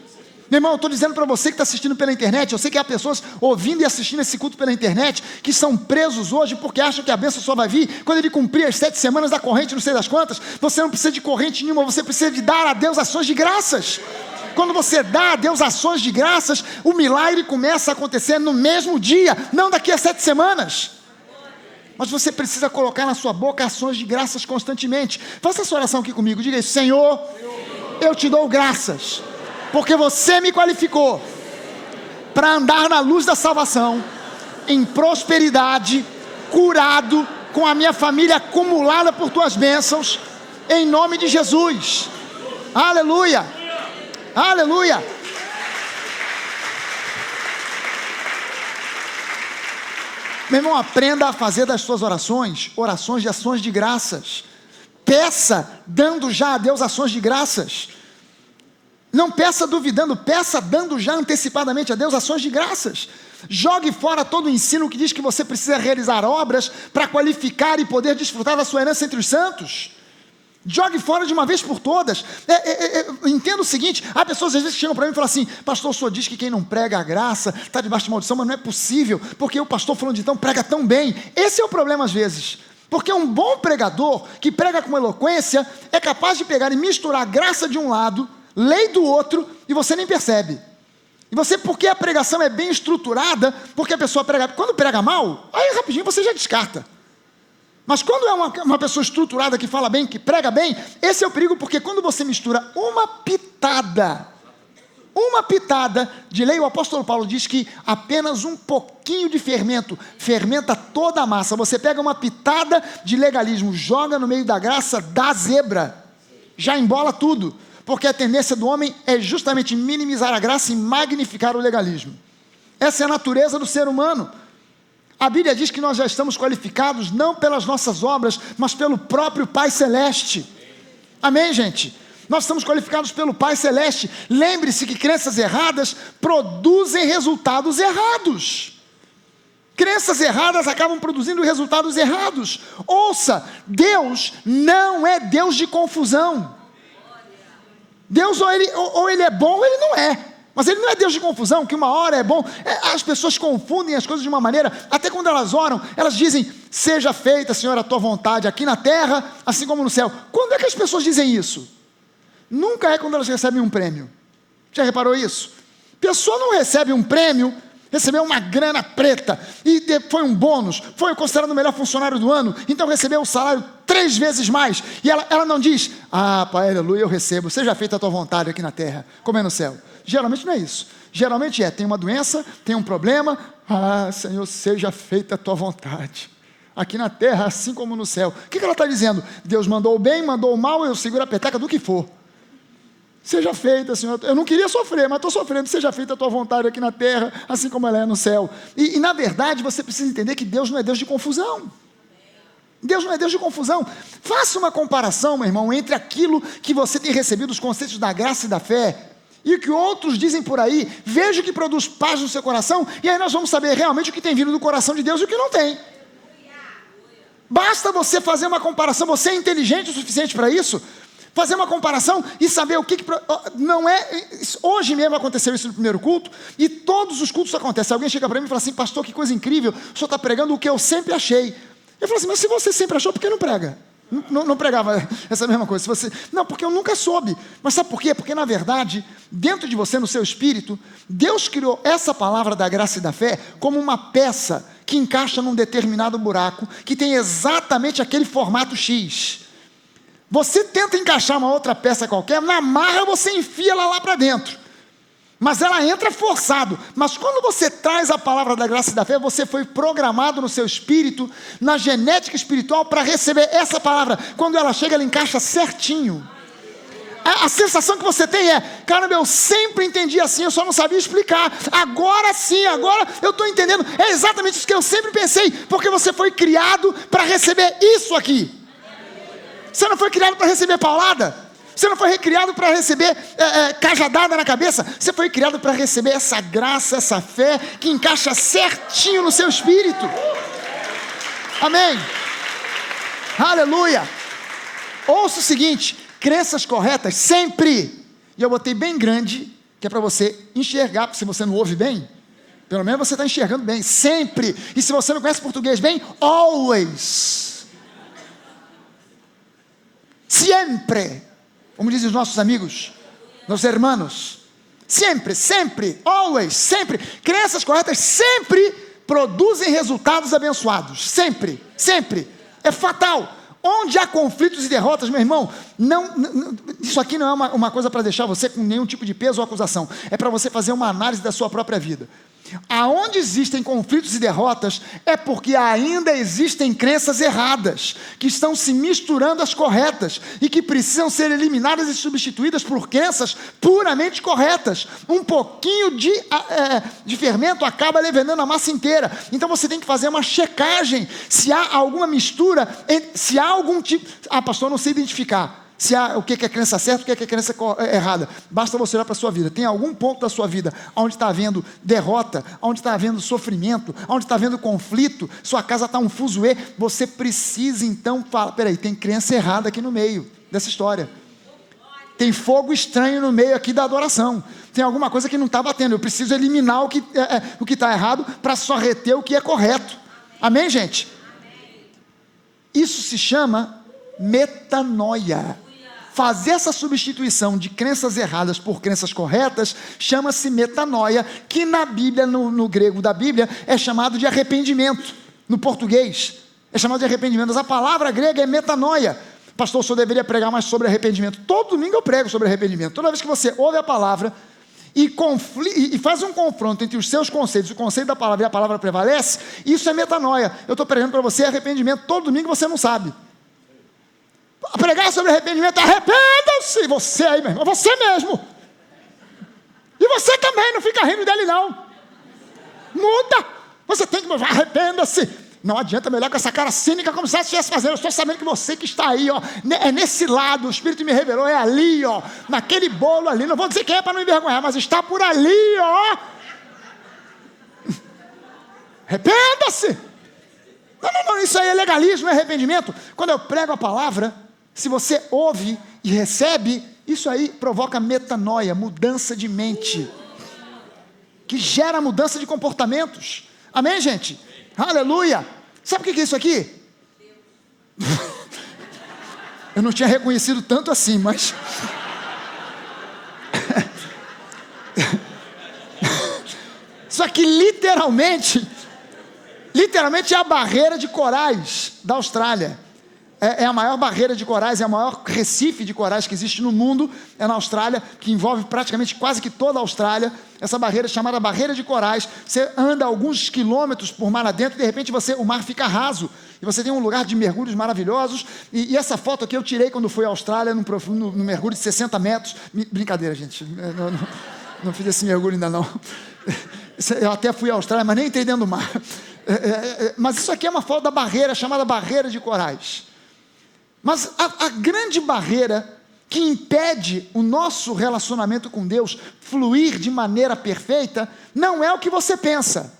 Meu irmão, eu estou dizendo para você que está assistindo pela internet, eu sei que há pessoas ouvindo e assistindo esse culto pela internet, que são presos hoje porque acham que a bênção só vai vir quando ele cumprir as 7 semanas da corrente, não sei das quantas. Você não precisa de corrente nenhuma, você precisa de dar a Deus ações de graças. Quando você dá a Deus ações de graças, o milagre começa a acontecer no mesmo dia, não daqui a 7 semanas. Mas você precisa colocar na sua boca ações de graças constantemente. Faça essa oração aqui comigo, diga isso: Senhor, eu te dou graças porque você me qualificou para andar na luz da salvação, em prosperidade, curado, com a minha família acumulada por tuas bênçãos, em nome de Jesus. Aleluia, aleluia. Meu irmão, aprenda a fazer das suas orações de ações de graças. Peça dando já a Deus ações de graças. Não peça duvidando, peça dando já antecipadamente a Deus ações de graças. Jogue fora todo o ensino que diz que você precisa realizar obras para qualificar e poder desfrutar da sua herança entre os santos. Jogue fora de uma vez por todas. Entenda o seguinte: há pessoas às vezes que chegam para mim e falam assim: pastor, o senhor diz que quem não prega a graça está debaixo de maldição, mas não é possível, porque o pastor falando de então prega tão bem. Esse é o problema às vezes, porque um bom pregador que prega com eloquência é capaz de pegar e misturar a graça de um lado, lei do outro, e você nem percebe. E você, porque a pregação é bem estruturada, porque a pessoa prega, quando prega mal, aí rapidinho você já descarta. Mas quando é uma pessoa estruturada, que fala bem, que prega bem, esse é o perigo, porque quando você mistura uma pitada de lei, o apóstolo Paulo diz que apenas um pouquinho de fermento fermenta toda a massa. Você pega uma pitada de legalismo, joga no meio da graça, dá zebra, já embola tudo, porque a tendência do homem é justamente minimizar a graça e magnificar o legalismo. Essa é a natureza do ser humano. A Bíblia diz que nós já estamos qualificados não pelas nossas obras, mas pelo próprio Pai Celeste. Amém, gente? Nós estamos qualificados pelo Pai Celeste. Lembre-se que crenças erradas produzem resultados errados. Crenças erradas acabam produzindo resultados errados. Ouça, Deus não é Deus de confusão. Deus ou ele é bom ou ele não é. Mas ele não é Deus de confusão, que uma hora é bom. As pessoas confundem as coisas de uma maneira, até quando elas oram, elas dizem: seja feita, Senhor, a tua vontade aqui na terra, assim como no céu. Quando é que as pessoas dizem isso? Nunca é quando elas recebem um prêmio. Já reparou isso? Pessoa não recebe um prêmio, recebeu uma grana preta, e foi um bônus, foi considerado o melhor funcionário do ano, então recebeu o salário 3 vezes mais, e ela não diz: ah, Pai, aleluia, eu recebo, seja feita a tua vontade aqui na terra, como é no céu. Geralmente não é isso. Geralmente tem uma doença, tem um problema, ah, Senhor, seja feita a tua vontade aqui na terra, assim como no céu. O que ela está dizendo? Deus mandou o bem, mandou o mal, eu seguro a peteca do que for. Seja feita, Senhor, eu não queria sofrer, mas estou sofrendo, seja feita a tua vontade aqui na terra, assim como ela é no céu. E na verdade, você precisa entender que Deus não é Deus de confusão. Deus não é Deus de confusão. Faça uma comparação, meu irmão, entre aquilo que você tem recebido, os conceitos da graça e da fé, e o que outros dizem por aí. Veja o que produz paz no seu coração, e aí nós vamos saber realmente o que tem vindo do coração de Deus e o que não tem. Basta você fazer uma comparação, você é inteligente o suficiente para isso, fazer uma comparação e saber o que não é. Hoje mesmo aconteceu isso no primeiro culto, e todos os cultos acontecem. Alguém chega para mim e fala assim: pastor, que coisa incrível, o senhor está pregando o que eu sempre achei. Eu falo assim: mas se você sempre achou, por que não prega? Não pregava essa mesma coisa. Não, porque eu nunca soube. Mas sabe por quê? Porque na verdade, dentro de você, no seu espírito, Deus criou essa palavra da graça e da fé como uma peça que encaixa num determinado buraco, que tem exatamente aquele formato X. Você tenta encaixar uma outra peça qualquer, na marra você enfia ela lá para dentro, mas ela entra forçado. Mas quando você traz a palavra da graça e da fé, você foi programado no seu espírito, na genética espiritual, para receber essa palavra. Quando ela chega, ela encaixa certinho. A sensação que você tem é: caramba, eu sempre entendi assim, eu só não sabia explicar. Agora sim, agora eu estou entendendo. É exatamente isso que eu sempre pensei, porque você foi criado para receber isso aqui. Você não foi criado para receber paulada. Você não foi recriado para receber cajadada na cabeça. Você foi criado para receber essa graça, essa fé, que encaixa certinho no seu espírito. Amém. Aleluia. Ouça o seguinte: crenças corretas sempre, e eu botei bem grande, que é para você enxergar, porque se você não ouve bem, pelo menos você está enxergando bem, sempre. E se você não conhece português bem, always, sempre, como dizem os nossos amigos, nossos irmãos, sempre, always, sempre. Crenças corretas sempre produzem resultados abençoados, sempre, é fatal. Onde há conflitos e derrotas, meu irmão, isso aqui não é uma coisa para deixar você com nenhum tipo de peso ou acusação. É para você fazer uma análise da sua própria vida. Aonde existem conflitos e derrotas, é porque ainda existem crenças erradas, que estão se misturando às corretas, e que precisam ser eliminadas e substituídas por crenças puramente corretas. Um pouquinho de fermento acaba levedando a massa inteira. Então você tem que fazer uma checagem, se há alguma mistura, se há algum tipo... pastor, eu não sei identificar se há o que é crença certa, o que é crença errada. Basta você olhar para a sua vida. Tem algum ponto da sua vida onde está havendo derrota, onde está havendo sofrimento, onde está havendo conflito, sua casa está um fuzuê, você precisa então falar, peraí, tem crença errada aqui no meio dessa história. Tem fogo estranho no meio aqui da adoração. Tem alguma coisa que não está batendo. Eu preciso eliminar o que está errado para só reter o que é correto. Amém, gente? Isso se chama metanoia. Fazer essa substituição de crenças erradas por crenças corretas chama-se metanoia, que na Bíblia, no grego da Bíblia, é chamado de arrependimento. No português, é chamado de arrependimento. Mas a palavra grega é metanoia. Pastor, o senhor deveria pregar mais sobre arrependimento. Todo domingo eu prego sobre arrependimento. Toda vez que você ouve a palavra e faz um confronto entre os seus conceitos, o conceito da palavra e a palavra prevalece, isso é metanoia. Eu estou pregando para você arrependimento. Todo domingo você não sabe. Pregar sobre arrependimento, arrependa-se, você aí, meu irmão, você mesmo, e você também, não fica rindo dele não, muda, você tem que mudar, arrependa-se, não adianta, melhor com essa cara cínica como se você estivesse fazendo, eu estou sabendo que você que está aí, ó, é nesse lado, o Espírito me revelou, é ali, ó, naquele bolo ali, não vou dizer quem é para não envergonhar, mas está por ali, ó, arrependa-se. Não, isso aí é legalismo, é arrependimento. Quando eu prego a palavra, se você ouve e recebe, isso aí provoca metanoia, mudança de mente, que gera mudança de comportamentos. Amém, gente? Aleluia! Sabe o que é isso aqui? Eu não tinha reconhecido tanto assim, mas... Isso aqui literalmente é a barreira de corais da Austrália. É a maior barreira de corais, é o maior recife de corais que existe no mundo, é na Austrália, que envolve praticamente quase que toda a Austrália. Essa barreira é chamada barreira de corais. Você anda alguns quilômetros por mar adentro e de repente o mar fica raso. E você tem um lugar de mergulhos maravilhosos. E essa foto aqui eu tirei quando fui à Austrália, no mergulho de 60 metros. Brincadeira, gente. Não fiz esse mergulho ainda não. Eu até fui à Austrália, mas nem entrei dentro do mar. Mas isso aqui é uma foto da barreira, chamada barreira de corais. Mas a grande barreira que impede o nosso relacionamento com Deus fluir de maneira perfeita não é o que você pensa.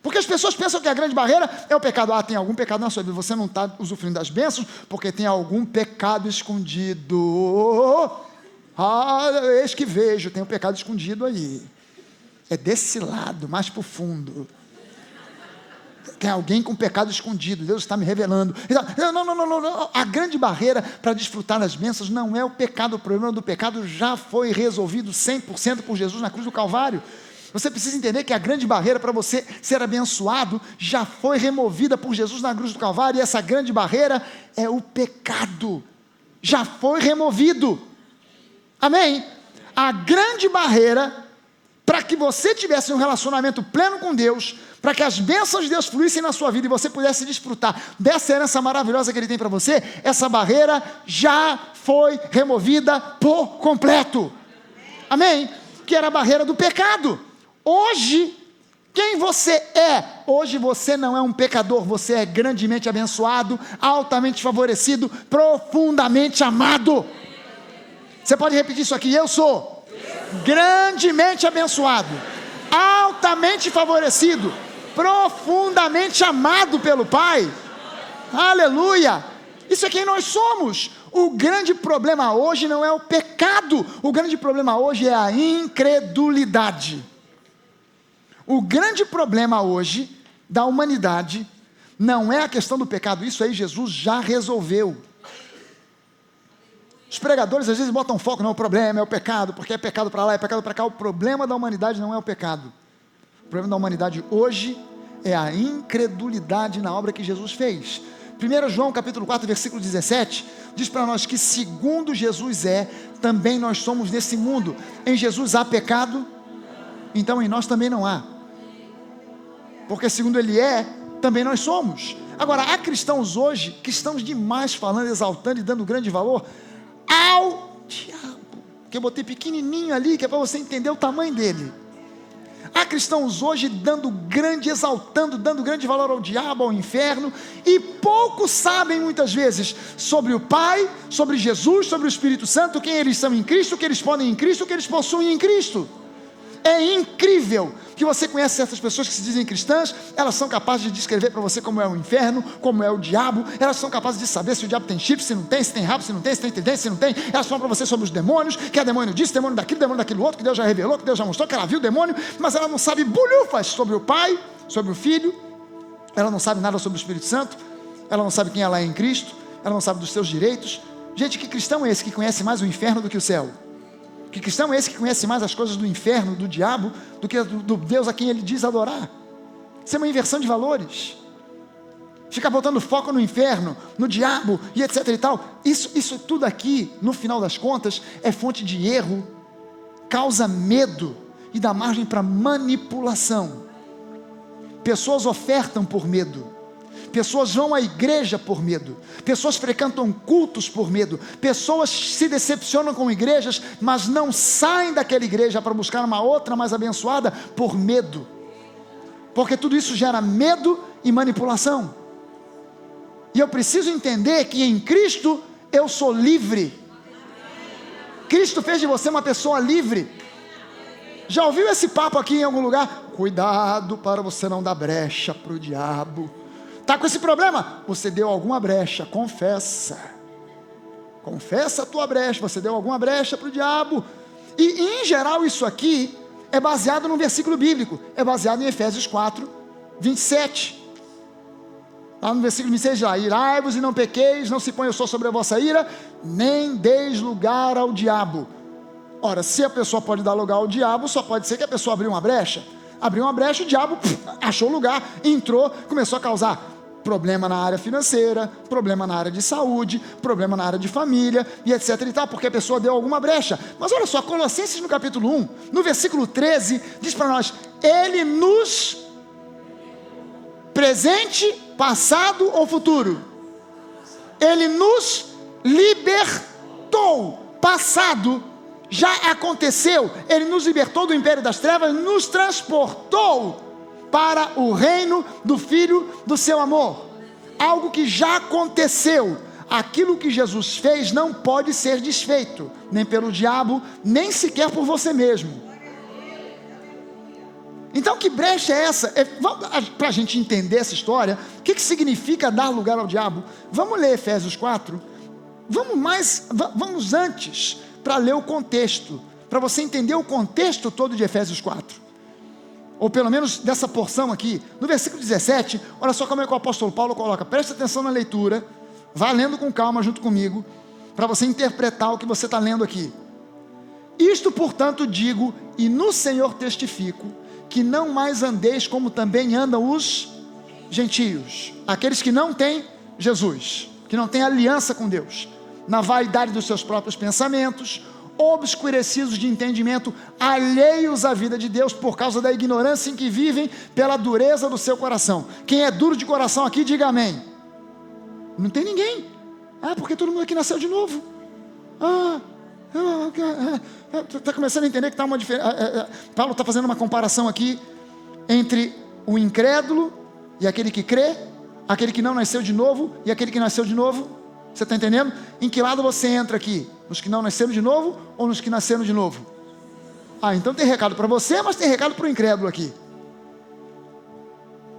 Porque as pessoas pensam que a grande barreira é o pecado. Tem algum pecado na sua vida, você não está usufruindo das bênçãos porque tem algum pecado escondido. Eis que vejo, tem um pecado escondido aí. É desse lado, mais para o fundo. Tem alguém com pecado escondido, Deus está me revelando. Não. A grande barreira para desfrutar das bênçãos não é o pecado. O problema do pecado já foi resolvido 100% por Jesus na cruz do Calvário. Você precisa entender que a grande barreira para você ser abençoado já foi removida por Jesus na cruz do Calvário. E essa grande barreira é o pecado. Já foi removido. Amém? A grande barreira para que você tivesse um relacionamento pleno com Deus, para que as bênçãos de Deus fluíssem na sua vida e você pudesse desfrutar dessa herança maravilhosa que Ele tem para você, essa barreira já foi removida por completo. Amém? Que era a barreira do pecado. Hoje, quem você é? Hoje você não é um pecador, você é grandemente abençoado, altamente favorecido, profundamente amado. Você pode repetir isso aqui? Eu sou grandemente abençoado, altamente favorecido, profundamente amado pelo Pai. Aleluia! Isso é quem nós somos. O grande problema hoje não é o pecado, o grande problema hoje é a incredulidade. O grande problema hoje da humanidade não é a questão do pecado, isso aí Jesus já resolveu. Os pregadores às vezes botam foco, não, o problema é o pecado, porque é pecado para lá, é pecado para cá. O problema da humanidade não é o pecado. O problema da humanidade hoje é a incredulidade na obra que Jesus fez. 1 João capítulo 4, versículo 17, diz para nós que segundo Jesus também nós somos nesse mundo. Em Jesus há pecado? Então em nós também não há. Porque segundo Ele também nós somos. Agora, há cristãos hoje que estão demais falando, exaltando e dando grande valor ao diabo, que eu botei pequenininho ali, que é para você entender o tamanho dele. Há cristãos hoje exaltando, dando grande valor ao diabo, ao inferno, e poucos sabem muitas vezes sobre o Pai, sobre Jesus, sobre o Espírito Santo, quem eles são em Cristo, o que eles podem em Cristo, o que eles possuem em Cristo. É incrível que você conhece certas pessoas que se dizem cristãs, elas são capazes de descrever para você como é o inferno, como é o diabo, elas são capazes de saber se o diabo tem chifre, se não tem, se tem rabo, se não tem, se tem tridente, se não tem. Elas falam para você sobre os demônios, que é demônio disso, demônio daquilo outro, que Deus já revelou, que Deus já mostrou, que ela viu o demônio, mas ela não sabe bolhufas sobre o Pai, sobre o Filho, ela não sabe nada sobre o Espírito Santo, ela não sabe quem ela é em Cristo, ela não sabe dos seus direitos. Gente, que cristão é esse que conhece mais o inferno do que o céu? Que cristão é esse que conhece mais as coisas do inferno, do diabo, do que do Deus a quem ele diz adorar? Isso é uma inversão de valores. Ficar botando foco no inferno, no diabo e etc e tal. Isso tudo aqui, no final das contas, é fonte de erro, causa medo e dá margem para manipulação. Pessoas ofertam por medo. Pessoas vão à igreja por medo, pessoas frequentam cultos por medo, pessoas se decepcionam com igrejas, mas não saem daquela igreja para buscar uma outra mais abençoada por medo, porque tudo isso gera medo e manipulação. E eu preciso entender que em Cristo eu sou livre. Cristo fez de você uma pessoa livre. Já ouviu esse papo aqui em algum lugar? Cuidado para você não dar brecha para o diabo. Está com esse problema? Você deu alguma brecha, confessa a tua brecha, você deu alguma brecha para o diabo. E em geral isso aqui é baseado num versículo bíblico, é baseado em Efésios 4, 27. Lá no versículo 26 lá, irai-vos e não pequeis, não se ponha o sol sobre a vossa ira, nem deis lugar ao diabo. Ora, se a pessoa pode dar lugar ao diabo, só pode ser que a pessoa abriu uma brecha, o diabo achou lugar, entrou, começou a causar problema na área financeira, problema na área de saúde, problema na área de família, e etc e tal, porque a pessoa deu alguma brecha. Mas olha só, Colossenses no capítulo 1, no versículo 13, diz para nós, Ele nos, presente, passado ou futuro? Ele nos libertou, passado, já aconteceu, Ele nos libertou do império das trevas, nos transportou para o reino do Filho do seu amor, algo que já aconteceu. Aquilo que Jesus fez não pode ser desfeito, nem pelo diabo, nem sequer por você mesmo. Então que brecha é essa? Para a gente entender essa história, o que significa dar lugar ao diabo? Vamos ler Efésios 4, vamos antes, para ler o contexto, para você entender o contexto todo de Efésios 4. Ou pelo menos dessa porção aqui, no versículo 17, olha só como é que o apóstolo Paulo coloca, preste atenção na leitura, vá lendo com calma junto comigo, para você interpretar o que você está lendo aqui. Isto, portanto, digo, e no Senhor testifico, que não mais andeis como também andam os gentios, aqueles que não têm Jesus, que não têm aliança com Deus, na vaidade dos seus próprios pensamentos, obscurecidos de entendimento, alheios à vida de Deus por causa da ignorância em que vivem, pela dureza do seu coração. Quem é duro de coração aqui, diga amém. Não tem ninguém. Porque todo mundo aqui nasceu de novo. Está começando a entender que está uma diferença. Paulo está fazendo uma comparação aqui entre o incrédulo e aquele que crê, aquele que não nasceu de novo e aquele que nasceu de novo. Você está entendendo? Em que lado você entra aqui? Nos que não nasceram de novo ou nos que nasceram de novo? Então tem recado para você, mas tem recado para o incrédulo aqui.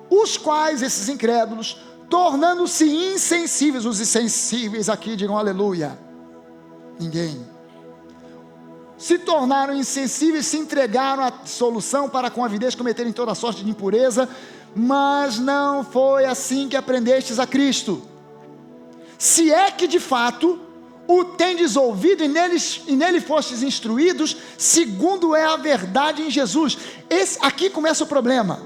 Os quais, esses incrédulos, tornando-se insensíveis, os insensíveis aqui, digam aleluia. Ninguém. Se tornaram insensíveis, se entregaram à dissolução para com avidez cometerem toda sorte de impureza, mas não foi assim que aprendestes a Cristo. Se é que de fato o tendes ouvido e nele fostes instruídos, segundo é a verdade em Jesus. Aqui começa o problema.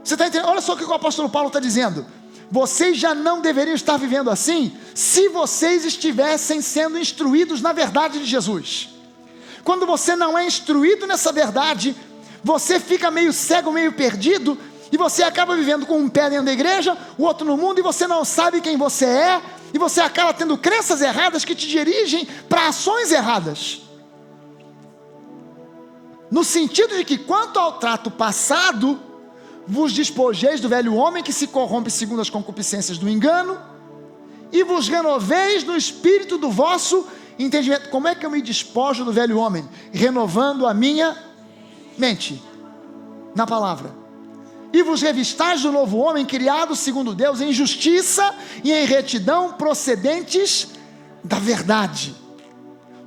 Você está entendendo? Olha só o que o apóstolo Paulo está dizendo. vocês já não deveriam estar vivendo assim, se vocês estivessem sendo instruídos na verdade de Jesus. Quando você não é instruído nessa verdade, você fica meio cego, meio perdido, e você acaba vivendo com um pé dentro da igreja, o outro no mundo, e você não sabe quem você é, e você acaba tendo crenças erradas que te dirigem para ações erradas. No sentido de que, quanto ao trato passado, vos despojeis do velho homem que se corrompe segundo as concupiscências do engano, e vos renoveis no espírito do vosso entendimento. Como é que eu me despojo do velho homem? Renovando a minha mente na palavra. E vos revistais do novo homem, criado segundo Deus, em justiça e em retidão, procedentes da verdade.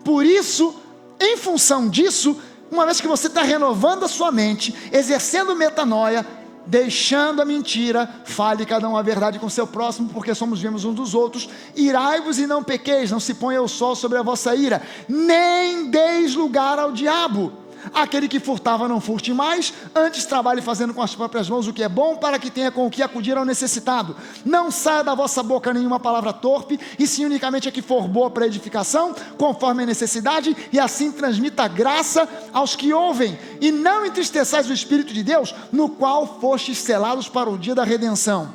Por isso, em função disso, uma vez que você está renovando a sua mente, exercendo metanoia, deixando a mentira, fale cada um a verdade com seu próximo, porque somos mesmos uns dos outros. Irai-vos e não pequeis, não se ponha o sol sobre a vossa ira, nem deis lugar ao diabo. Aquele que furtava não furte mais, antes trabalhe fazendo com as próprias mãos o que é bom, para que tenha com o que acudir ao necessitado. Não saia da vossa boca nenhuma palavra torpe, e sim unicamente a que for boa para edificação, conforme a necessidade, e assim transmita graça aos que ouvem. E não entristeçais o Espírito de Deus, no qual fostes selados para o dia da redenção.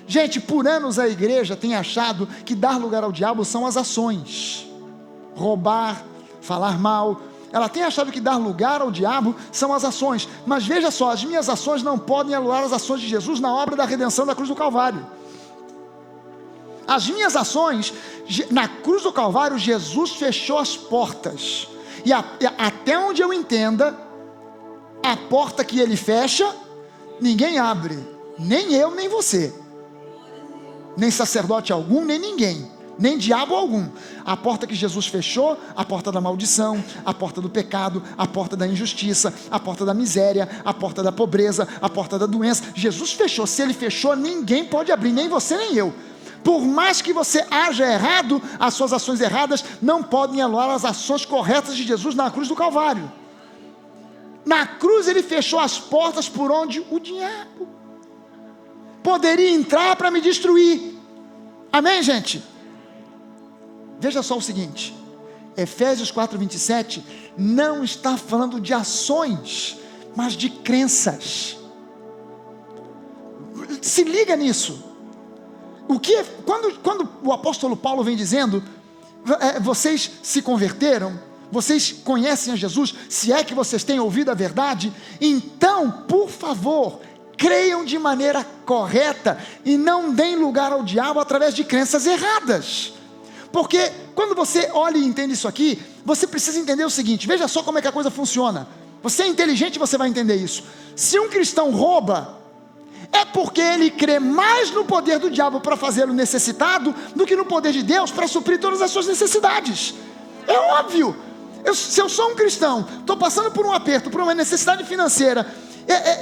Gente, por anos a igreja tem achado que dar lugar ao diabo são as ações. Roubar, falar mal. Ela tem achado que dar lugar ao diabo são as ações. Mas veja só, as minhas ações não podem anular as ações de Jesus na obra da redenção da cruz do Calvário. As minhas ações, na cruz do Calvário, Jesus fechou as portas. E até onde eu entenda, a porta que ele fecha, ninguém abre. Nem eu, nem você. Nem sacerdote algum, nem ninguém. Nem diabo algum. A porta que Jesus fechou, a porta da maldição, a porta do pecado, a porta da injustiça, a porta da miséria, a porta da pobreza, a porta da doença, Jesus fechou. Se ele fechou, ninguém pode abrir, nem você nem eu. Por mais que você haja errado, as suas ações erradas não podem anular as ações corretas de Jesus na cruz do Calvário. Na cruz ele fechou as portas por onde o diabo poderia entrar para me destruir. Amém, gente? Veja só o seguinte, Efésios 4:27 não está falando de ações, mas de crenças. Se liga nisso. Quando o apóstolo Paulo vem dizendo, vocês se converteram, vocês conhecem a Jesus, se é que vocês têm ouvido a verdade, então, por favor, creiam de maneira correta e não deem lugar ao diabo através de crenças erradas. Porque quando você olha e entende isso aqui, você precisa entender o seguinte, veja só como é que a coisa funciona. Você é inteligente, você vai entender isso. Se um cristão rouba, é porque ele crê mais no poder do diabo para fazê-lo necessitado, do que no poder de Deus para suprir todas as suas necessidades. É óbvio. Se eu sou um cristão, estou passando por um aperto, por uma necessidade financeira,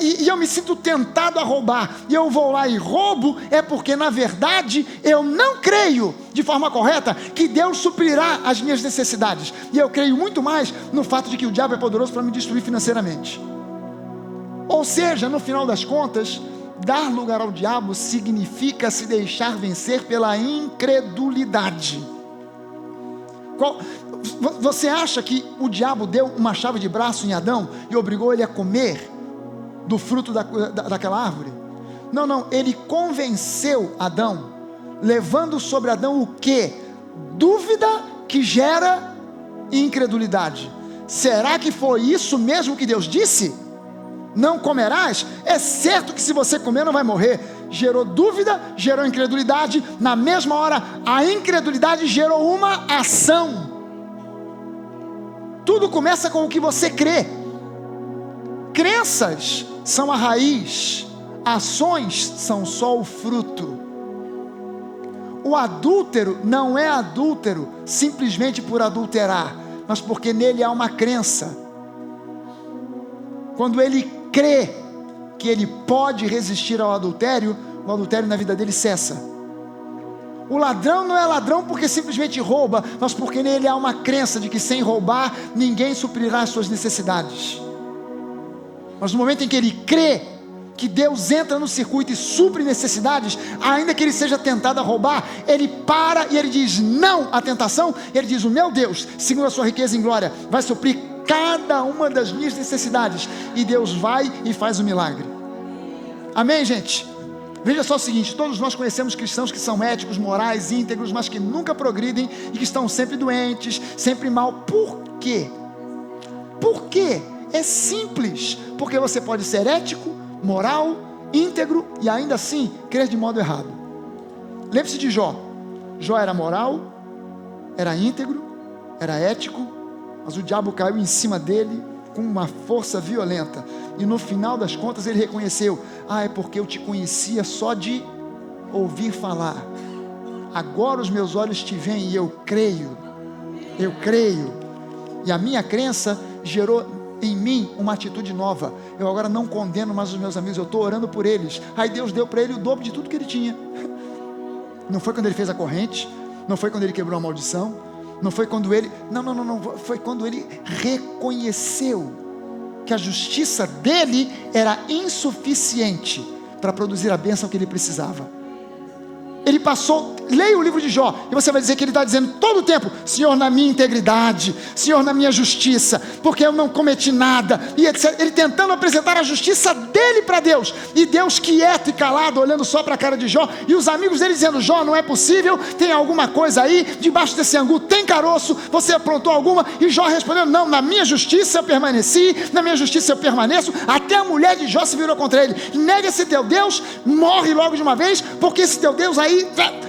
e eu me sinto tentado a roubar, e eu vou lá e roubo, é porque na verdade eu não creio de forma correta que Deus suprirá as minhas necessidades, e eu creio muito mais no fato de que o diabo é poderoso para me destruir financeiramente. Ou seja, no final das contas, dar lugar ao diabo significa se deixar vencer pela incredulidade. Você acha que o diabo deu uma chave de braço em Adão e obrigou ele a comer do fruto daquela árvore? Não, ele convenceu Adão, levando sobre Adão o quê? Dúvida que gera incredulidade. Será que foi isso mesmo que Deus disse? Não comerás? É certo que se você comer não vai morrer. Gerou dúvida, gerou incredulidade. Na mesma hora, a incredulidade gerou uma ação. Tudo começa com o que você crê. Crenças são a raiz, ações são só o fruto. O adúltero não é adúltero simplesmente por adulterar, mas porque nele há uma crença. Quando ele crê que ele pode resistir ao adultério, o adultério na vida dele cessa. O ladrão não é ladrão porque simplesmente rouba, mas porque nele há uma crença de que sem roubar ninguém suprirá as suas necessidades. Mas no momento em que ele crê que Deus entra no circuito e supre necessidades, ainda que ele seja tentado a roubar, ele para e ele diz não à tentação. Ele diz: o meu Deus, segundo a sua riqueza em glória, vai suprir cada uma das minhas necessidades. E Deus vai e faz o milagre. Amém, gente? Veja só o seguinte: todos nós conhecemos cristãos que são éticos, morais, íntegros, mas que nunca progridem e que estão sempre doentes, sempre mal. Por quê? Por quê? É simples. Porque você pode ser ético, moral, íntegro e ainda assim crer de modo errado. Lembre-se de Jó. Jó era moral, era íntegro, era ético, mas o diabo caiu em cima dele com uma força violenta, e no final das contas ele reconheceu: é porque eu te conhecia só de ouvir falar, agora os meus olhos te veem e eu creio, e a minha crença gerou em mim uma atitude nova. Eu agora não condeno mais os meus amigos, eu estou orando por eles. Aí Deus deu para ele o dobro de tudo que ele tinha. Não foi quando ele fez a corrente, não foi quando ele quebrou a maldição, não foi quando ele, não, foi quando ele reconheceu que a justiça dele era insuficiente para produzir a bênção que ele precisava. Ele passou, leia o livro de Jó, e você vai dizer que ele está dizendo todo o tempo: Senhor, na minha integridade, Senhor, na minha justiça, porque eu não cometi nada, e etc. Ele tentando apresentar a justiça dele para Deus, e Deus quieto e calado, olhando só para a cara de Jó, e os amigos dele dizendo: Jó, não é possível, tem alguma coisa aí, debaixo desse angu tem caroço, você aprontou alguma? E Jó respondeu: não, na minha justiça eu permaneci, na minha justiça eu permaneço. Até a mulher de Jó se virou contra ele: nega esse teu Deus, morre logo de uma vez, porque esse teu Deus aí,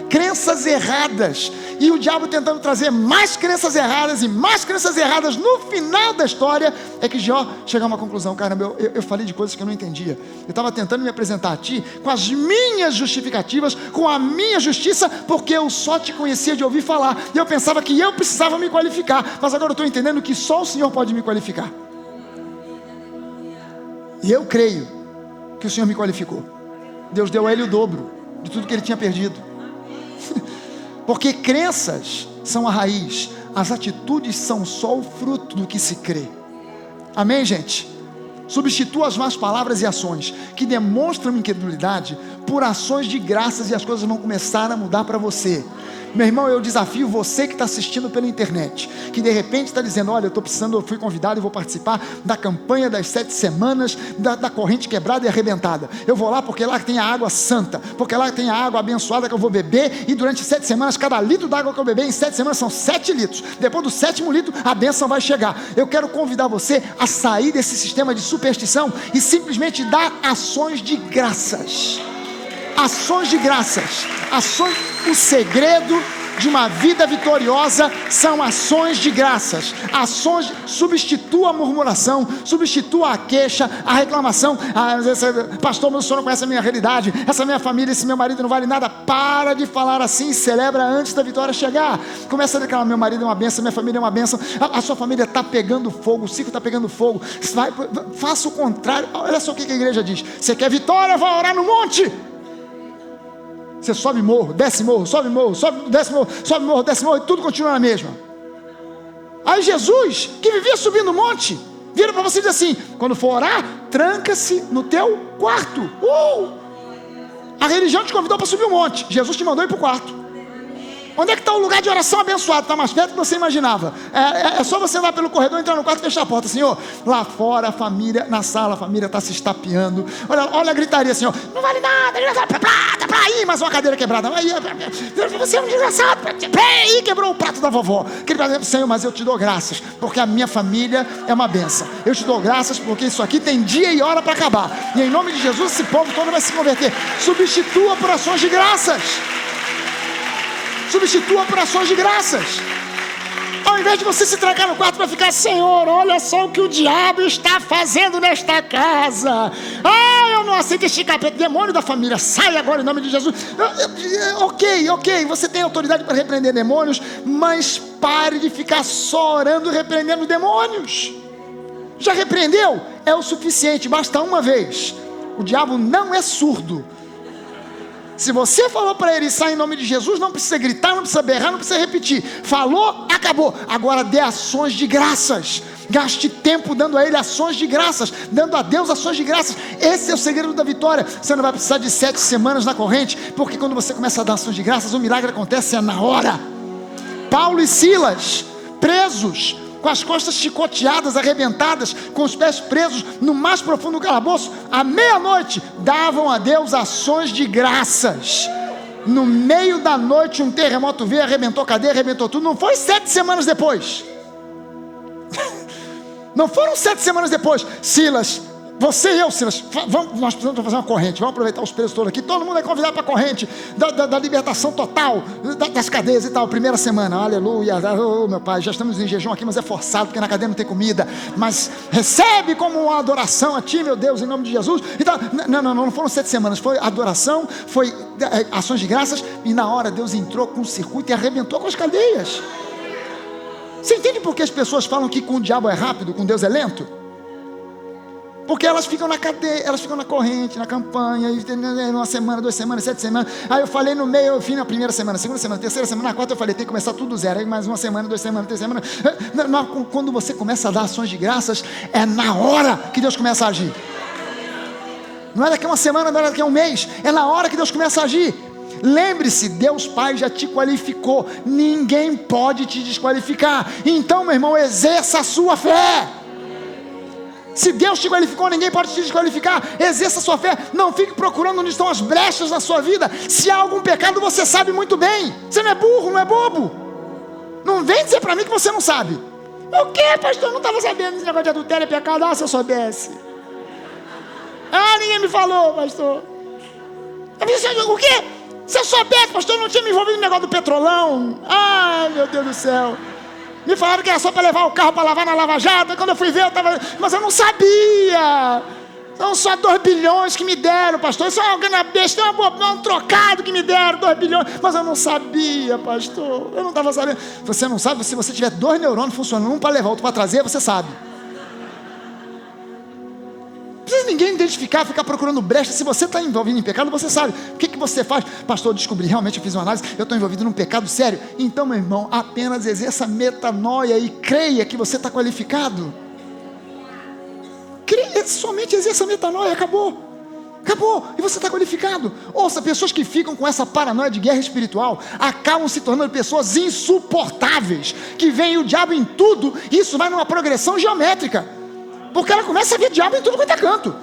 crenças erradas, e o diabo tentando trazer mais crenças erradas e mais crenças erradas. No final da história é que Jó chega a uma conclusão: caramba, eu falei de coisas que eu não entendia, eu estava tentando me apresentar a ti com as minhas justificativas, com a minha justiça, porque eu só te conhecia de ouvir falar, e eu pensava que eu precisava me qualificar, mas agora eu estou entendendo que só o Senhor pode me qualificar, e eu creio que o Senhor me qualificou. Deus deu a ele o dobro de tudo que ele tinha perdido. Porque crenças são a raiz, as atitudes são só o fruto do que se crê. Amém, gente? Substitua as más palavras e ações que demonstram incredulidade por ações de graças, e as coisas vão começar a mudar para você. Meu irmão, eu desafio você que está assistindo pela internet, que de repente está dizendo: olha, eu fui convidado e vou participar da campanha das 7 semanas da corrente quebrada e arrebentada. Eu vou lá porque lá tem a água santa, porque lá tem a água abençoada que eu vou beber, e durante 7 semanas, cada litro d'água que eu beber em 7 semanas são 7 litros, depois do 7º litro a bênção vai chegar. Eu quero convidar você a sair desse sistema de superstição e simplesmente dar ações de graças. Ações de graças, ações. O segredo de uma vida vitoriosa são ações de graças. Ações, substitua a murmuração, substitua a queixa, a reclamação. Pastor, meu senhor não conhece a minha realidade, essa minha família, esse meu marido não vale nada. Para de falar assim e celebra antes da vitória chegar. Começa a declarar: meu marido é uma bênção, minha família é uma bênção, a sua família está pegando fogo, o ciclo está pegando fogo. Faça o contrário. Olha só o que a igreja diz: você quer vitória? Vai orar no monte. Você sobe morro, desce morro, sobe morro, desce morro, sobe morro, desce morro, e tudo continua na mesma. Aí Jesus, que vivia subindo o monte, vira para você e diz assim: quando for orar, tranca-se no teu quarto. A religião te convidou para subir o monte, Jesus te mandou ir para o quarto. Onde é que está o lugar de oração abençoado? Está mais perto do que você imaginava. É só você andar pelo corredor, entrar no quarto e fechar a porta. Senhor, lá fora a família, na sala a família está se estapeando. Olha a gritaria, Senhor: não vale nada, tá pra aí, mais uma cadeira quebrada. Aí, você é um desgraçado, aí quebrou o prato da vovó. Senhor, mas eu te dou graças, porque a minha família é uma bênção. Eu te dou graças porque isso aqui tem dia e hora para acabar, e em nome de Jesus esse povo todo vai se converter. Substitua por ações de graças. Substitua por ações de graças. Ao invés de você se trancar no quarto para ficar: Senhor, olha só o que o diabo está fazendo nesta casa. Eu não aceito este capeta, demônio da família, sai agora em nome de Jesus. Ok, você tem autoridade para repreender demônios, mas pare de ficar só orando e repreendendo demônios. Já repreendeu? É o suficiente, basta uma vez. O diabo não é surdo. Se você falou para ele: sai em nome de Jesus, não precisa gritar, não precisa berrar, não precisa repetir. Falou, acabou. Agora dê ações de graças. Gaste tempo dando a Ele ações de graças, dando a Deus ações de graças. Esse é o segredo da vitória. Você não vai precisar de 7 semanas na corrente, porque quando você começa a dar ações de graças, o milagre acontece na hora. Paulo e Silas, presos, com as costas chicoteadas, arrebentadas, com os pés presos no mais profundo calabouço, à meia-noite, davam a Deus ações de graças. No meio da noite, um terremoto veio, arrebentou a cadeia, arrebentou tudo. Não foi 7 semanas depois. Não foram 7 semanas depois. Silas, você e eu, Silas, nós precisamos fazer uma corrente. Vamos aproveitar os presos todos aqui. Todo mundo é convidado para a corrente da libertação total das cadeias e tal. Primeira semana, aleluia. Oh, meu pai, já estamos em jejum aqui, mas é forçado, porque na cadeia não tem comida. Mas recebe como uma adoração a ti, meu Deus, em nome de Jesus. Então, não foram 7 semanas. Foi adoração, foi ações de graças. E na hora Deus entrou com um circuito e arrebentou com as cadeias. Você entende por que as pessoas falam que com o diabo é rápido, com Deus é lento? Porque elas ficam na cadeia, elas ficam na corrente, na campanha, uma semana, 2 semanas, 7 semanas. Aí eu falei no meio, eu fui na primeira semana, segunda semana, terceira semana, na quarta eu falei, tem que começar tudo do zero. Aí mais 1 semana, 2 semanas, 3 semanas. Quando você começa a dar ações de graças, é na hora que Deus começa a agir. Não é daqui a 1 semana, não é daqui a 1 mês, é na hora que Deus começa a agir. Lembre-se, Deus Pai já te qualificou, ninguém pode te desqualificar. Então, meu irmão, exerça a sua fé. Se Deus te qualificou, ninguém pode te desqualificar. Exerça a sua fé. Não fique procurando onde estão as brechas na sua vida. Se há algum pecado, você sabe muito bem. Você não é burro, não é bobo. Não vem dizer para mim que você não sabe. O que, pastor? Eu não estava sabendo desse negócio de adultério é pecado. Ah, se eu soubesse. Ah, ninguém me falou, pastor. O quê? Se eu soubesse, pastor, eu não tinha me envolvido no negócio do petrolão. Ai, meu Deus do céu. Me falaram que era só para levar o carro para lavar na Lava Jato. Quando eu fui ver, eu estava... Mas eu não sabia. São só 2 bilhões que me deram, pastor. Isso é uma grana besta, um trocado que me deram, 2 bilhões. Mas eu não sabia, pastor. Eu não estava sabendo. Você não sabe? Se você tiver 2 neurônios funcionando, um para levar, outro para trazer, você sabe. Não precisa ninguém identificar, ficar procurando brecha. Se você está envolvido em pecado, você sabe. O que você faz? Pastor, eu descobri, realmente eu fiz uma análise, eu estou envolvido num pecado sério. Então, meu irmão, apenas exerça metanoia e creia que você está qualificado. Creia, somente exerça metanoia, acabou. E você está qualificado. Ouça, pessoas que ficam com essa paranoia de guerra espiritual acabam se tornando pessoas insuportáveis, que veem o diabo em tudo, e isso vai numa progressão geométrica. Porque ela começa a ver diabo em tudo quanto é canto.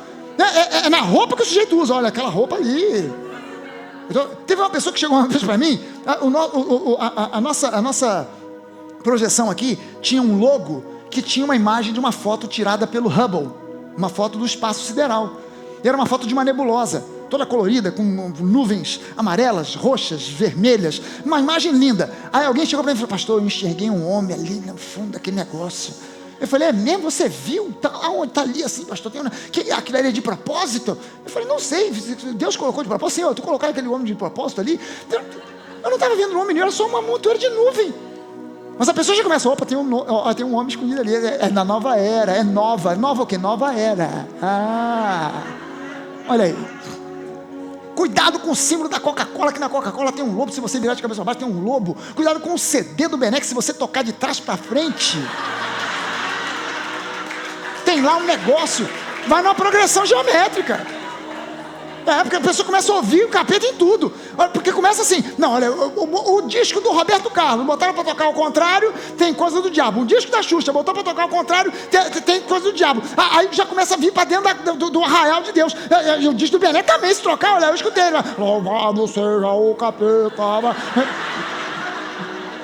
É na roupa que o sujeito usa. Olha, aquela roupa ali. Então, teve uma pessoa que chegou uma vez para mim. A nossa projeção aqui tinha um logo que tinha uma imagem de uma foto tirada pelo Hubble. Uma foto do espaço sideral. E era uma foto de uma nebulosa, toda colorida, com nuvens amarelas, roxas, vermelhas. Uma imagem linda. Aí alguém chegou para mim e falou: pastor, eu enxerguei um homem ali no fundo daquele negócio. Eu falei: é mesmo? Você viu? Aonde está ali assim, pastor? Aquilo ali é de propósito? Eu falei: não sei, Deus colocou de propósito. Senhor, tu colocaram aquele homem de propósito ali? Eu não estava vendo um homem, era só uma montoeira de nuvem. Mas a pessoa já começa: opa, tem um homem escondido ali, é na nova era, é nova o quê? Nova era. Olha aí. Cuidado com o símbolo da Coca-Cola, que na Coca-Cola tem um lobo. Se você virar de cabeça para baixo, tem um lobo. Cuidado com o CD do Benex, se você tocar de trás para frente, tem lá um negócio, vai numa progressão geométrica. Porque a pessoa começa a ouvir o capeta em tudo. Porque começa assim: não, olha, o disco do Roberto Carlos, botaram para tocar ao contrário, tem coisa do diabo. O disco da Xuxa, botou para tocar ao contrário, tem coisa do diabo. Aí já começa a vir para dentro do arraial de Deus. E o disco do Bené também, se trocar, olha, eu escutei. Louvado seja o capeta.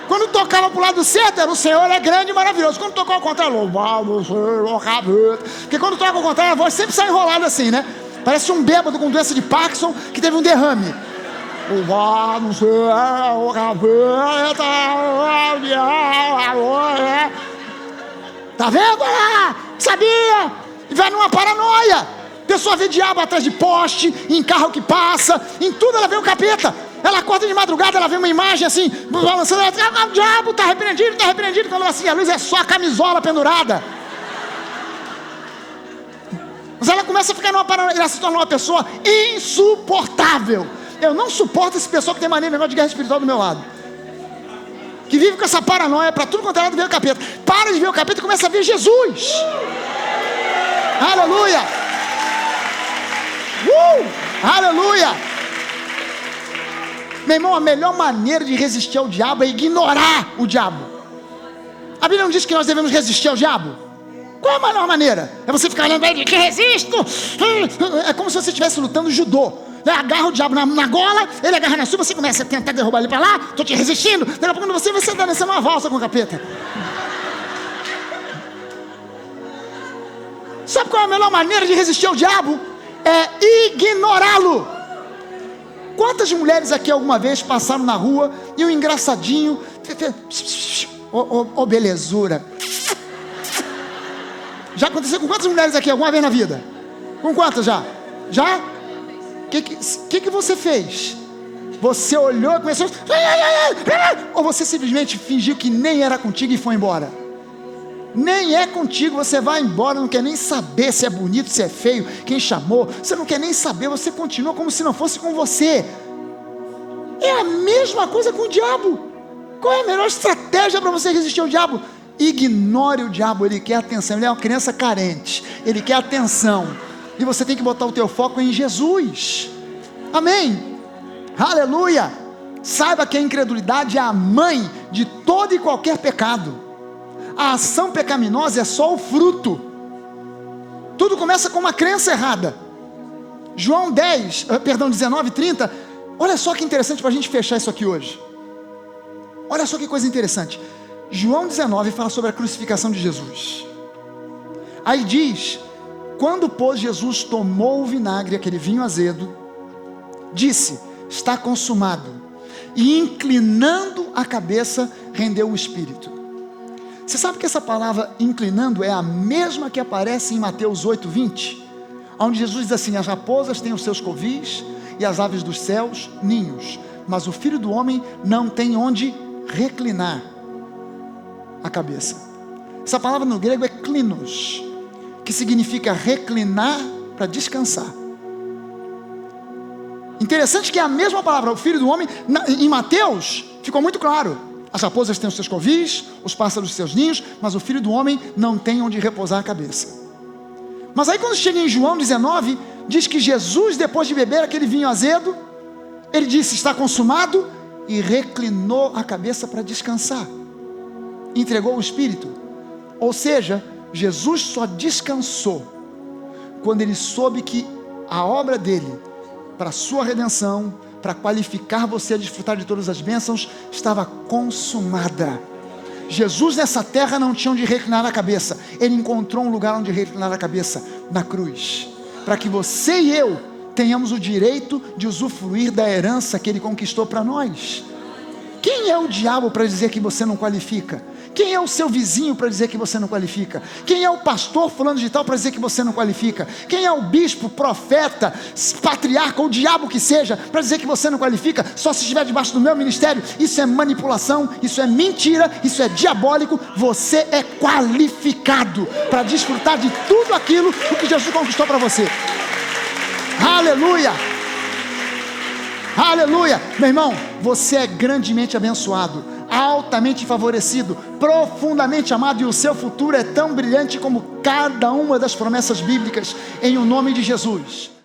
Quando tocava pro lado certo, era: o Senhor é grande e maravilhoso. Quando tocava ao contrário, louvado seja o capeta. Porque quando toca ao contrário, a voz sempre sai enrolada assim, né? Parece um bêbado com doença de Parkinson que teve um derrame. Louvado seja o capeta. Tá vendo? Olha, sabia? E vai numa paranoia. Pessoa vê diabo atrás de poste, em carro que passa, em tudo ela vê o capeta. Ela acorda de madrugada, ela vê uma imagem assim, balançando, ela diz: o diabo está repreendido. Quando ela acende a luz, é só a camisola pendurada. Mas ela começa a ficar numa paranoia, ela se torna uma pessoa insuportável. Eu não suporto esse pessoal que tem mania de negócio de guerra espiritual do meu lado. que vive com essa paranoia para tudo quanto é lado ver o capeta. Para de ver o capeta e começa a ver Jesus. Aleluia! Aleluia! Meu irmão, a melhor maneira de resistir ao diabo é ignorar o diabo. A Bíblia não diz que nós devemos resistir ao diabo? Qual é a melhor maneira? É você ficar olhando para ele, que resisto. É como se você estivesse lutando judô. Agarra o diabo na gola, ele agarra na sua, você começa a tentar derrubar ele para lá, estou te resistindo. Daqui a pouco você está descendo uma valsa com o capeta. Sabe qual é a melhor maneira de resistir ao diabo? É ignorá-lo. Quantas mulheres aqui alguma vez passaram na rua e um engraçadinho, belezura. Já aconteceu com quantas mulheres aqui alguma vez na vida? Com quantas já? Já? O que você fez? Você olhou e começou... Ou você simplesmente fingiu que nem era contigo e foi embora? Nem é contigo, você vai embora, não quer nem saber se é bonito, se é feio, quem chamou, você não quer nem saber, você continua como se não fosse com você. É a mesma coisa com o diabo. Qual é a melhor estratégia para você resistir ao diabo? Ignore o diabo, ele quer atenção, ele é uma criança carente, ele quer atenção, e você tem que botar o teu foco em Jesus. Amém? Aleluia! Saiba que a incredulidade é a mãe de todo e qualquer pecado. A ação pecaminosa é só o fruto. Tudo começa com uma crença errada. João 19:30. Olha só que interessante para a gente fechar isso aqui hoje. Olha só que coisa interessante. João 19 fala sobre a crucificação de Jesus. Aí diz: quando, pois, Jesus tomou o vinagre, aquele vinho azedo, disse: está consumado. E inclinando a cabeça, rendeu o espírito. Você sabe que essa palavra inclinando é a mesma que aparece em Mateus 8:20, onde Jesus diz assim: as raposas têm os seus covis e as aves dos céus ninhos, mas o Filho do Homem não tem onde reclinar a cabeça. Essa palavra no grego é klinos, que significa reclinar para descansar. Interessante que é a mesma palavra, o Filho do Homem, em Mateus ficou muito claro: as raposas têm os seus covis, os pássaros os seus ninhos, mas o Filho do Homem não tem onde repousar a cabeça. Mas aí quando chega em João 19, diz que Jesus, depois de beber aquele vinho azedo, ele disse: está consumado, e reclinou a cabeça para descansar. Entregou o Espírito. Ou seja, Jesus só descansou quando ele soube que a obra dele, para a sua redenção, para qualificar você a desfrutar de todas as bênçãos, estava consumada. Jesus nessa terra não tinha onde reclinar a cabeça. Ele encontrou um lugar onde reclinar a cabeça, na cruz, para que você e eu tenhamos o direito de usufruir da herança que ele conquistou para nós. Quem é o diabo para dizer que você não qualifica? Quem é o seu vizinho para dizer que você não qualifica? Quem é o pastor fulano de tal para dizer que você não qualifica? Quem é o bispo, profeta, patriarca ou diabo que seja para dizer que você não qualifica? Só se estiver debaixo do meu ministério. Isso é manipulação, isso é mentira, isso é diabólico. Você é qualificado para desfrutar de tudo aquilo que Jesus conquistou para você. Aleluia! Aleluia! Meu irmão, você é grandemente abençoado, altamente favorecido, profundamente amado, e o seu futuro é tão brilhante como cada uma das promessas bíblicas, em o nome de Jesus.